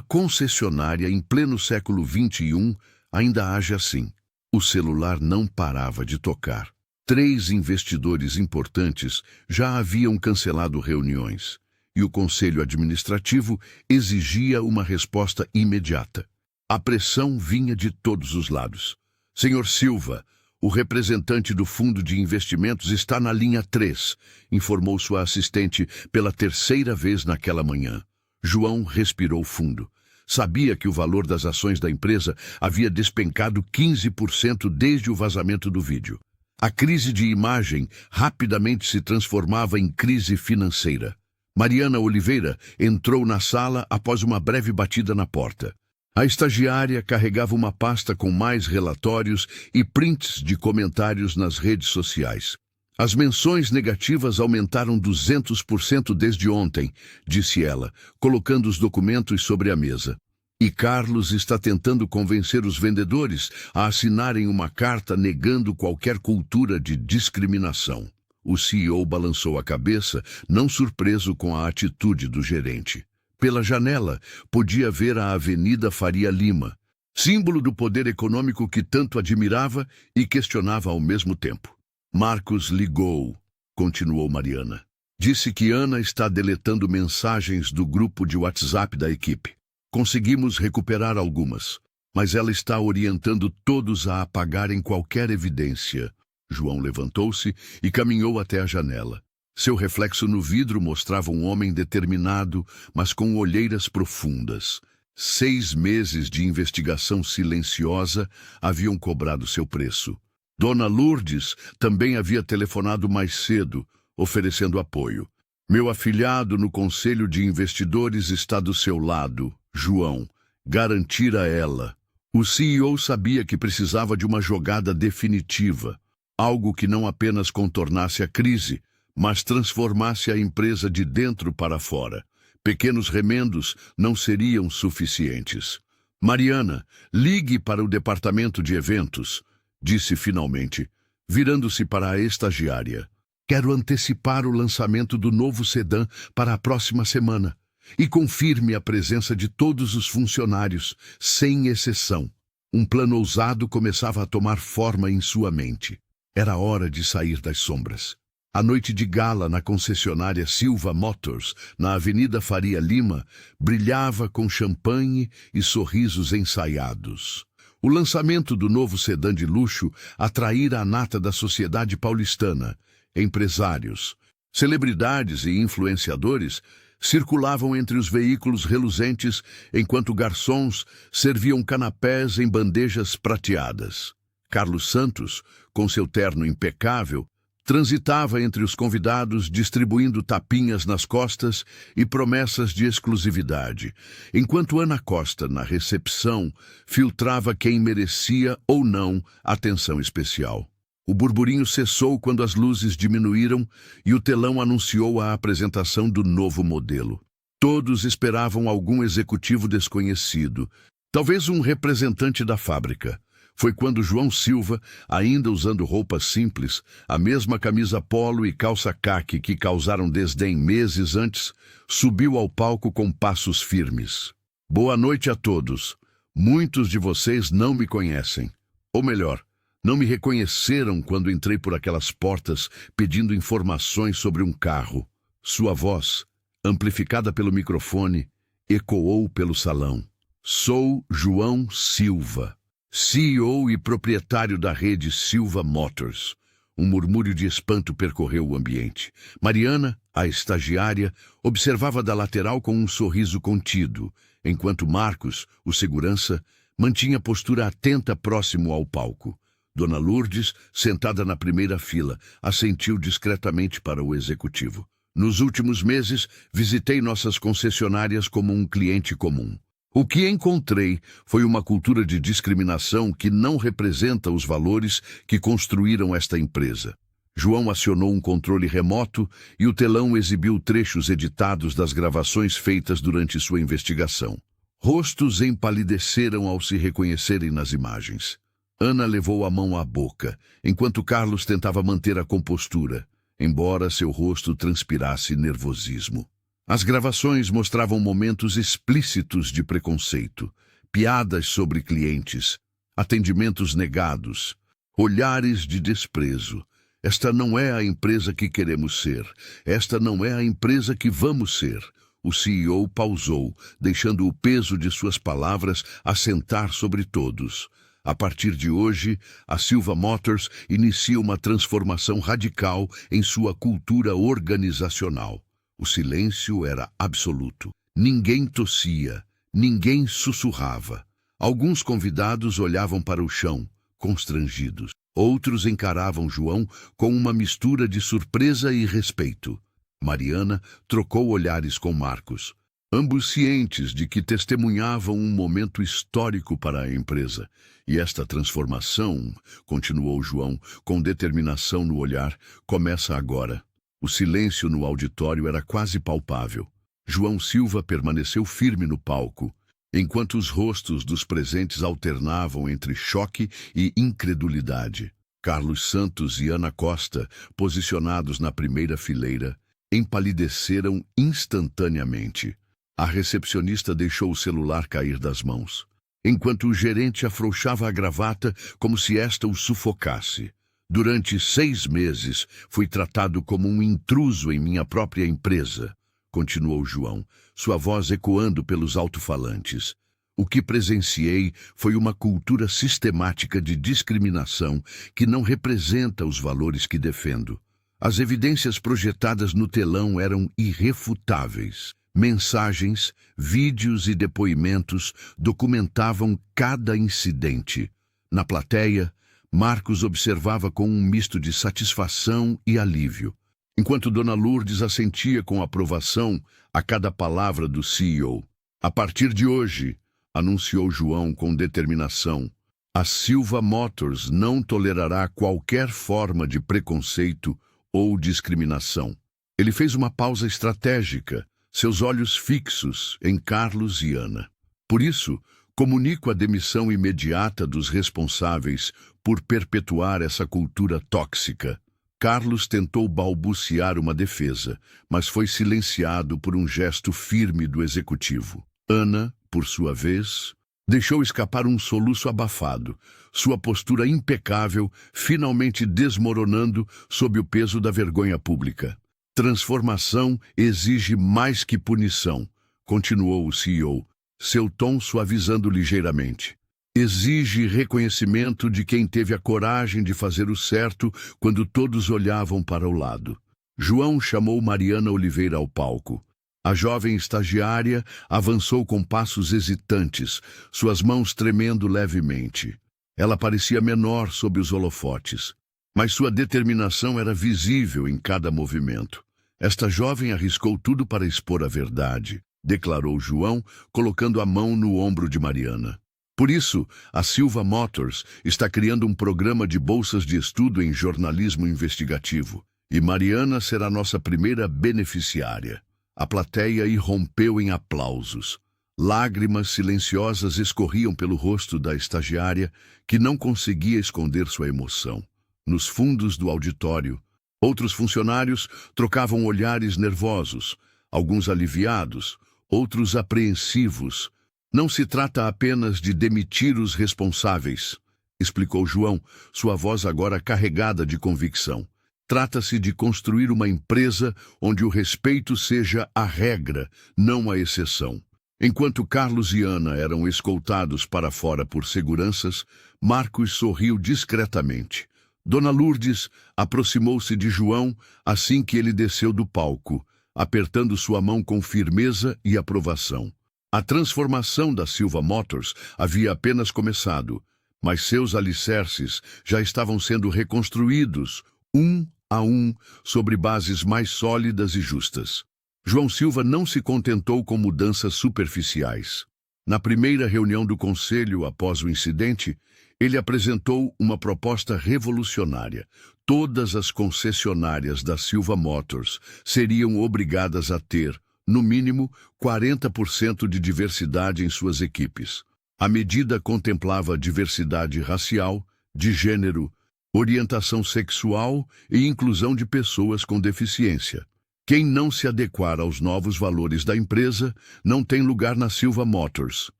concessionária em pleno século XXI ainda age assim. O celular não parava de tocar. 3 investidores importantes já haviam cancelado reuniões, e o conselho administrativo exigia uma resposta imediata. A pressão vinha de todos os lados. Senhor Silva, o representante do fundo de investimentos está na linha 3, informou sua assistente pela 3ª vez naquela manhã. João respirou fundo. Sabia que o valor das ações da empresa havia despencado 15% desde o vazamento do vídeo. A crise de imagem rapidamente se transformava em crise financeira. Mariana Oliveira entrou na sala após uma breve batida na porta. A estagiária carregava uma pasta com mais relatórios e prints de comentários nas redes sociais. As menções negativas aumentaram 200% desde ontem, disse ela, colocando os documentos sobre a mesa. E Carlos está tentando convencer os vendedores a assinarem uma carta negando qualquer cultura de discriminação. O CEO balançou a cabeça, não surpreso com a atitude do gerente. Pela janela, podia ver a Avenida Faria Lima, símbolo do poder econômico que tanto admirava e questionava ao mesmo tempo. Marcos ligou, continuou Mariana. Disse que Ana está deletando mensagens do grupo de WhatsApp da equipe. Conseguimos recuperar algumas, mas ela está orientando todos a apagarem qualquer evidência. João levantou-se e caminhou até a janela. Seu reflexo no vidro mostrava um homem determinado, mas com olheiras profundas. 6 meses de investigação silenciosa haviam cobrado seu preço. Dona Lourdes também havia telefonado mais cedo, oferecendo apoio. Meu afilhado no Conselho de Investidores está do seu lado, João. Garantir a ela. O CEO sabia que precisava de uma jogada definitiva, algo que não apenas contornasse a crise, mas transformasse a empresa de dentro para fora. Pequenos remendos não seriam suficientes. Mariana, ligue para o departamento de eventos, disse finalmente, virando-se para a estagiária. Quero antecipar o lançamento do novo sedã para a próxima semana. E confirme a presença de todos os funcionários, sem exceção. Um plano ousado começava a tomar forma em sua mente. Era hora de sair das sombras. A noite de gala na concessionária Silva Motors, na Avenida Faria Lima, brilhava com champanhe e sorrisos ensaiados. O lançamento do novo sedã de luxo atraíra a nata da sociedade paulistana. Empresários, celebridades e influenciadores circulavam entre os veículos reluzentes enquanto garçons serviam canapés em bandejas prateadas. Carlos Santos, com seu terno impecável, transitava entre os convidados distribuindo tapinhas nas costas e promessas de exclusividade, enquanto Ana Costa, na recepção, filtrava quem merecia ou não atenção especial. O burburinho cessou quando as luzes diminuíram e o telão anunciou a apresentação do novo modelo. Todos esperavam algum executivo desconhecido, talvez um representante da fábrica. Foi quando João Silva, ainda usando roupas simples, a mesma camisa polo e calça caque que causaram desdém meses antes, subiu ao palco com passos firmes. Boa noite a todos. Muitos de vocês não me conhecem. Ou melhor, não me reconheceram quando entrei por aquelas portas pedindo informações sobre um carro. Sua voz, amplificada pelo microfone, ecoou pelo salão. Sou João Silva, CEO e proprietário da rede Silva Motors. Um murmúrio de espanto percorreu o ambiente. Mariana, a estagiária, observava da lateral com um sorriso contido, enquanto Marcos, o segurança, mantinha postura atenta próximo ao palco. Dona Lourdes, sentada na primeira fila, assentiu discretamente para o executivo. Nos últimos meses, visitei nossas concessionárias como um cliente comum. O que encontrei foi uma cultura de discriminação que não representa os valores que construíram esta empresa. João acionou um controle remoto e o telão exibiu trechos editados das gravações feitas durante sua investigação. Rostos empalideceram ao se reconhecerem nas imagens. Ana levou a mão à boca, enquanto Carlos tentava manter a compostura, embora seu rosto transpirasse nervosismo. As gravações mostravam momentos explícitos de preconceito, piadas sobre clientes, atendimentos negados, olhares de desprezo. Esta não é a empresa que queremos ser. Esta não é a empresa que vamos ser. O CEO pausou, deixando o peso de suas palavras assentar sobre todos. A partir de hoje, a Silva Motors inicia uma transformação radical em sua cultura organizacional. O silêncio era absoluto. Ninguém tossia, ninguém sussurrava. Alguns convidados olhavam para o chão, constrangidos. Outros encaravam João com uma mistura de surpresa e respeito. Mariana trocou olhares com Marcos, ambos cientes de que testemunhavam um momento histórico para a empresa. E esta transformação, continuou João, com determinação no olhar, começa agora. O silêncio no auditório era quase palpável. João Silva permaneceu firme no palco, enquanto os rostos dos presentes alternavam entre choque e incredulidade. Carlos Santos e Ana Costa, posicionados na primeira fileira, empalideceram instantaneamente. A recepcionista deixou o celular cair das mãos, enquanto o gerente afrouxava a gravata como se esta o sufocasse. Durante 6 meses, fui tratado como um intruso em minha própria empresa, continuou João, sua voz ecoando pelos alto-falantes. O que presenciei foi uma cultura sistemática de discriminação que não representa os valores que defendo. As evidências projetadas no telão eram irrefutáveis. Mensagens, vídeos e depoimentos documentavam cada incidente. Na plateia, Marcos observava com um misto de satisfação e alívio, enquanto Dona Lourdes assentia com aprovação a cada palavra do CEO. A partir de hoje, anunciou João com determinação, a Silva Motors não tolerará qualquer forma de preconceito ou discriminação. Ele fez uma pausa estratégica, seus olhos fixos em Carlos e Ana. Por isso, comunico a demissão imediata dos responsáveis por perpetuar essa cultura tóxica. Carlos tentou balbuciar uma defesa, mas foi silenciado por um gesto firme do executivo. Ana, por sua vez, deixou escapar um soluço abafado, sua postura impecável finalmente desmoronando sob o peso da vergonha pública. Transformação exige mais que punição, continuou o CEO, seu tom suavizando ligeiramente. Exige reconhecimento de quem teve a coragem de fazer o certo quando todos olhavam para o lado. João chamou Mariana Oliveira ao palco. A jovem estagiária avançou com passos hesitantes, suas mãos tremendo levemente. Ela parecia menor sob os holofotes, mas sua determinação era visível em cada movimento. Esta jovem arriscou tudo para expor a verdade, declarou João, colocando a mão no ombro de Mariana. Por isso, a Silva Motors está criando um programa de bolsas de estudo em jornalismo investigativo, e Mariana será nossa primeira beneficiária. A plateia irrompeu em aplausos. Lágrimas silenciosas escorriam pelo rosto da estagiária, que não conseguia esconder sua emoção. Nos fundos do auditório, outros funcionários trocavam olhares nervosos, alguns aliviados, outros apreensivos. Não se trata apenas de demitir os responsáveis, explicou João, sua voz agora carregada de convicção. Trata-se de construir uma empresa onde o respeito seja a regra, não a exceção. Enquanto Carlos e Ana eram escoltados para fora por seguranças, Marcos sorriu discretamente. Dona Lourdes aproximou-se de João assim que ele desceu do palco, apertando sua mão com firmeza e aprovação. A transformação da Silva Motors havia apenas começado, mas seus alicerces já estavam sendo reconstruídos, um a um, sobre bases mais sólidas e justas. João Silva não se contentou com mudanças superficiais. Na primeira reunião do conselho após o incidente, ele apresentou uma proposta revolucionária. Todas as concessionárias da Silva Motors seriam obrigadas a ter, no mínimo, 40% de diversidade em suas equipes. A medida contemplava diversidade racial, de gênero, orientação sexual e inclusão de pessoas com deficiência. Quem não se adequar aos novos valores da empresa não tem lugar na Silva Motors,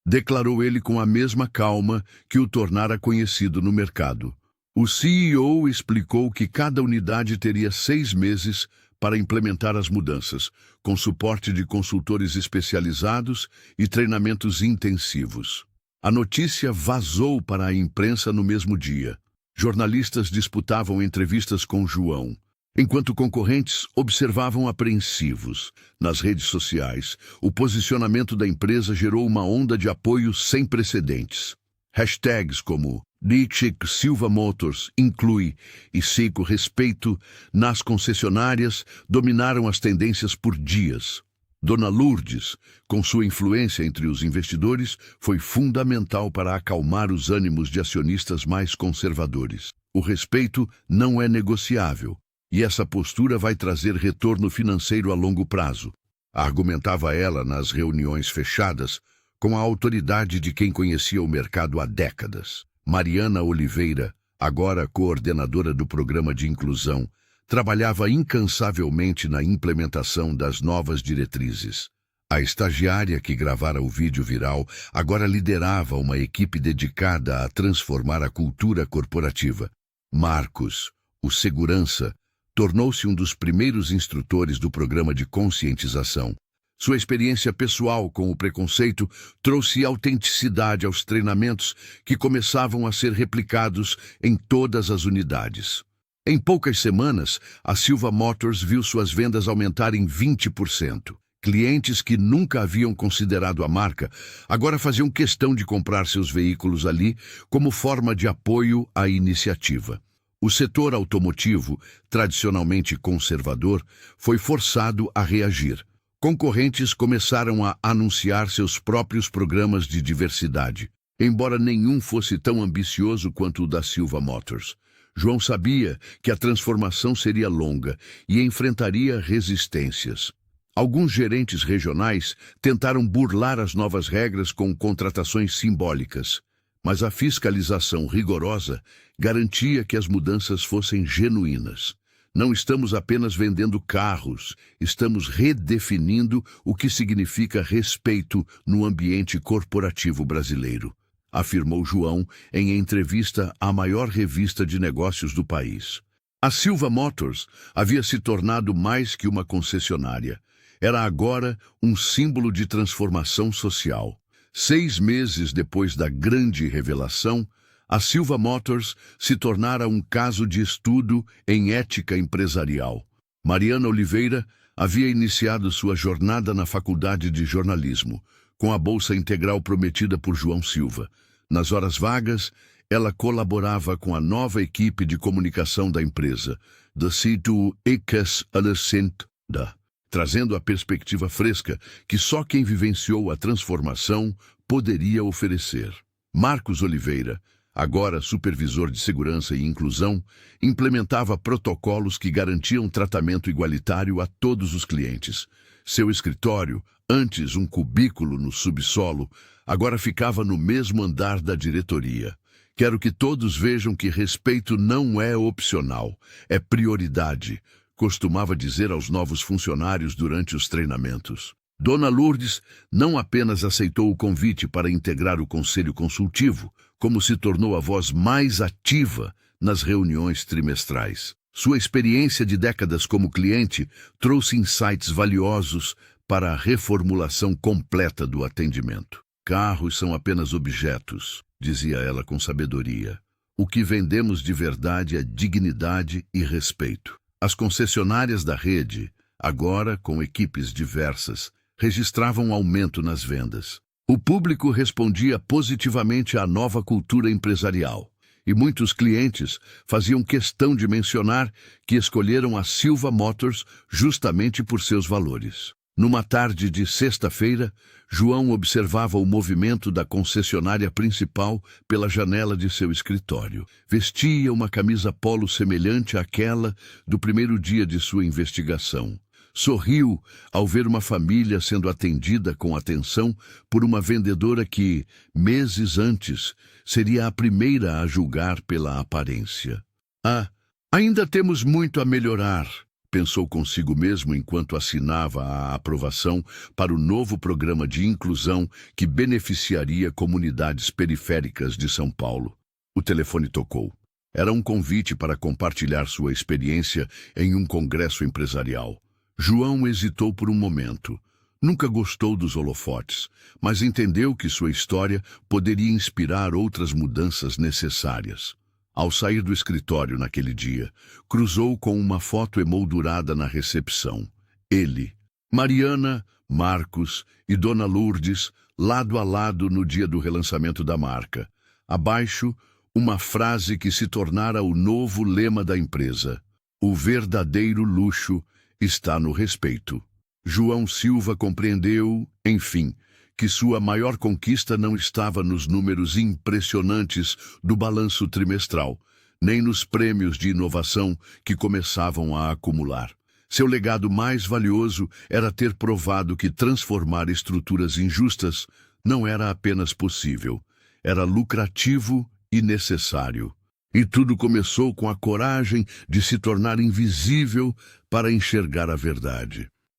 declarou ele com a mesma calma que o tornara conhecido no mercado. O CEO explicou que cada unidade teria 6 meses para implementar as mudanças, com suporte de consultores especializados e treinamentos intensivos. A notícia vazou para a imprensa no mesmo dia. Jornalistas disputavam entrevistas com João, enquanto concorrentes observavam apreensivos. Nas redes sociais, o posicionamento da empresa gerou uma onda de apoio sem precedentes. Hashtags como Dixik Silva Motors inclui e seco respeito nas concessionárias dominaram as tendências por dias. Dona Lourdes, com sua influência entre os investidores, foi fundamental para acalmar os ânimos de acionistas mais conservadores. O respeito não é negociável, e essa postura vai trazer retorno financeiro a longo prazo, argumentava ela nas reuniões fechadas, com a autoridade de quem conhecia o mercado há décadas. Mariana Oliveira, agora coordenadora do programa de inclusão, trabalhava incansavelmente na implementação das novas diretrizes. A estagiária que gravara o vídeo viral agora liderava uma equipe dedicada a transformar a cultura corporativa. Marcos, o segurança, tornou-se um dos primeiros instrutores do programa de conscientização. Sua experiência pessoal com o preconceito trouxe autenticidade aos treinamentos que começavam a ser replicados em todas as unidades. Em poucas semanas, a Silva Motors viu suas vendas aumentarem 20%. Clientes que nunca haviam considerado a marca agora faziam questão de comprar seus veículos ali como forma de apoio à iniciativa. O setor automotivo, tradicionalmente conservador, foi forçado a reagir. Concorrentes começaram a anunciar seus próprios programas de diversidade, embora nenhum fosse tão ambicioso quanto o da Silva Motors. João sabia que a transformação seria longa e enfrentaria resistências. Alguns gerentes regionais tentaram burlar as novas regras com contratações simbólicas, mas a fiscalização rigorosa garantia que as mudanças fossem genuínas. Não estamos apenas vendendo carros, estamos redefinindo o que significa respeito no ambiente corporativo brasileiro, afirmou João em entrevista à maior revista de negócios do país. A Silva Motors havia se tornado mais que uma concessionária. Era agora um símbolo de transformação social. 6 meses depois da grande revelação, a Silva Motors se tornara um caso de estudo em ética empresarial. Mariana Oliveira havia iniciado sua jornada na Faculdade de Jornalismo, com a bolsa integral prometida por João Silva. Nas horas vagas, ela colaborava com a nova equipe de comunicação da empresa, The Situ Ekes Alessandra, trazendo a perspectiva fresca que só quem vivenciou a transformação poderia oferecer. Marcos Oliveira, agora supervisor de segurança e inclusão, implementava protocolos que garantiam tratamento igualitário a todos os clientes. Seu escritório, antes um cubículo no subsolo, agora ficava no mesmo andar da diretoria. Quero que todos vejam que respeito não é opcional, é prioridade, costumava dizer aos novos funcionários durante os treinamentos. Dona Lourdes não apenas aceitou o convite para integrar o conselho consultivo, como se tornou a voz mais ativa nas reuniões trimestrais. Sua experiência de décadas como cliente trouxe insights valiosos para a reformulação completa do atendimento. Carros são apenas objetos, dizia ela com sabedoria. O que vendemos de verdade é dignidade e respeito. As concessionárias da rede, agora com equipes diversas, registravam aumento nas vendas. O público respondia positivamente à nova cultura empresarial, e muitos clientes faziam questão de mencionar que escolheram a Silva Motors justamente por seus valores. Numa tarde de sexta-feira, João observava o movimento da concessionária principal pela janela de seu escritório. Vestia uma camisa polo semelhante àquela do primeiro dia de sua investigação. Sorriu ao ver uma família sendo atendida com atenção por uma vendedora que, meses antes, seria a primeira a julgar pela aparência. Ah, ainda temos muito a melhorar, pensou consigo mesmo enquanto assinava a aprovação para o novo programa de inclusão que beneficiaria comunidades periféricas de São Paulo. O telefone tocou. Era um convite para compartilhar sua experiência em um congresso empresarial. João hesitou por um momento. Nunca gostou dos holofotes, mas entendeu que sua história poderia inspirar outras mudanças necessárias. Ao sair do escritório naquele dia, cruzou com uma foto emoldurada na recepção. Ele, Mariana, Marcos e Dona Lourdes, lado a lado no dia do relançamento da marca. Abaixo, uma frase que se tornara o novo lema da empresa: "O verdadeiro luxo está no respeito." João Silva compreendeu, enfim, que sua maior conquista não estava nos números impressionantes do balanço trimestral, nem nos prêmios de inovação que começavam a acumular. Seu legado mais valioso era ter provado que transformar estruturas injustas não era apenas possível, era lucrativo e necessário. E tudo começou com a coragem de se tornar invisível para enxergar a verdade.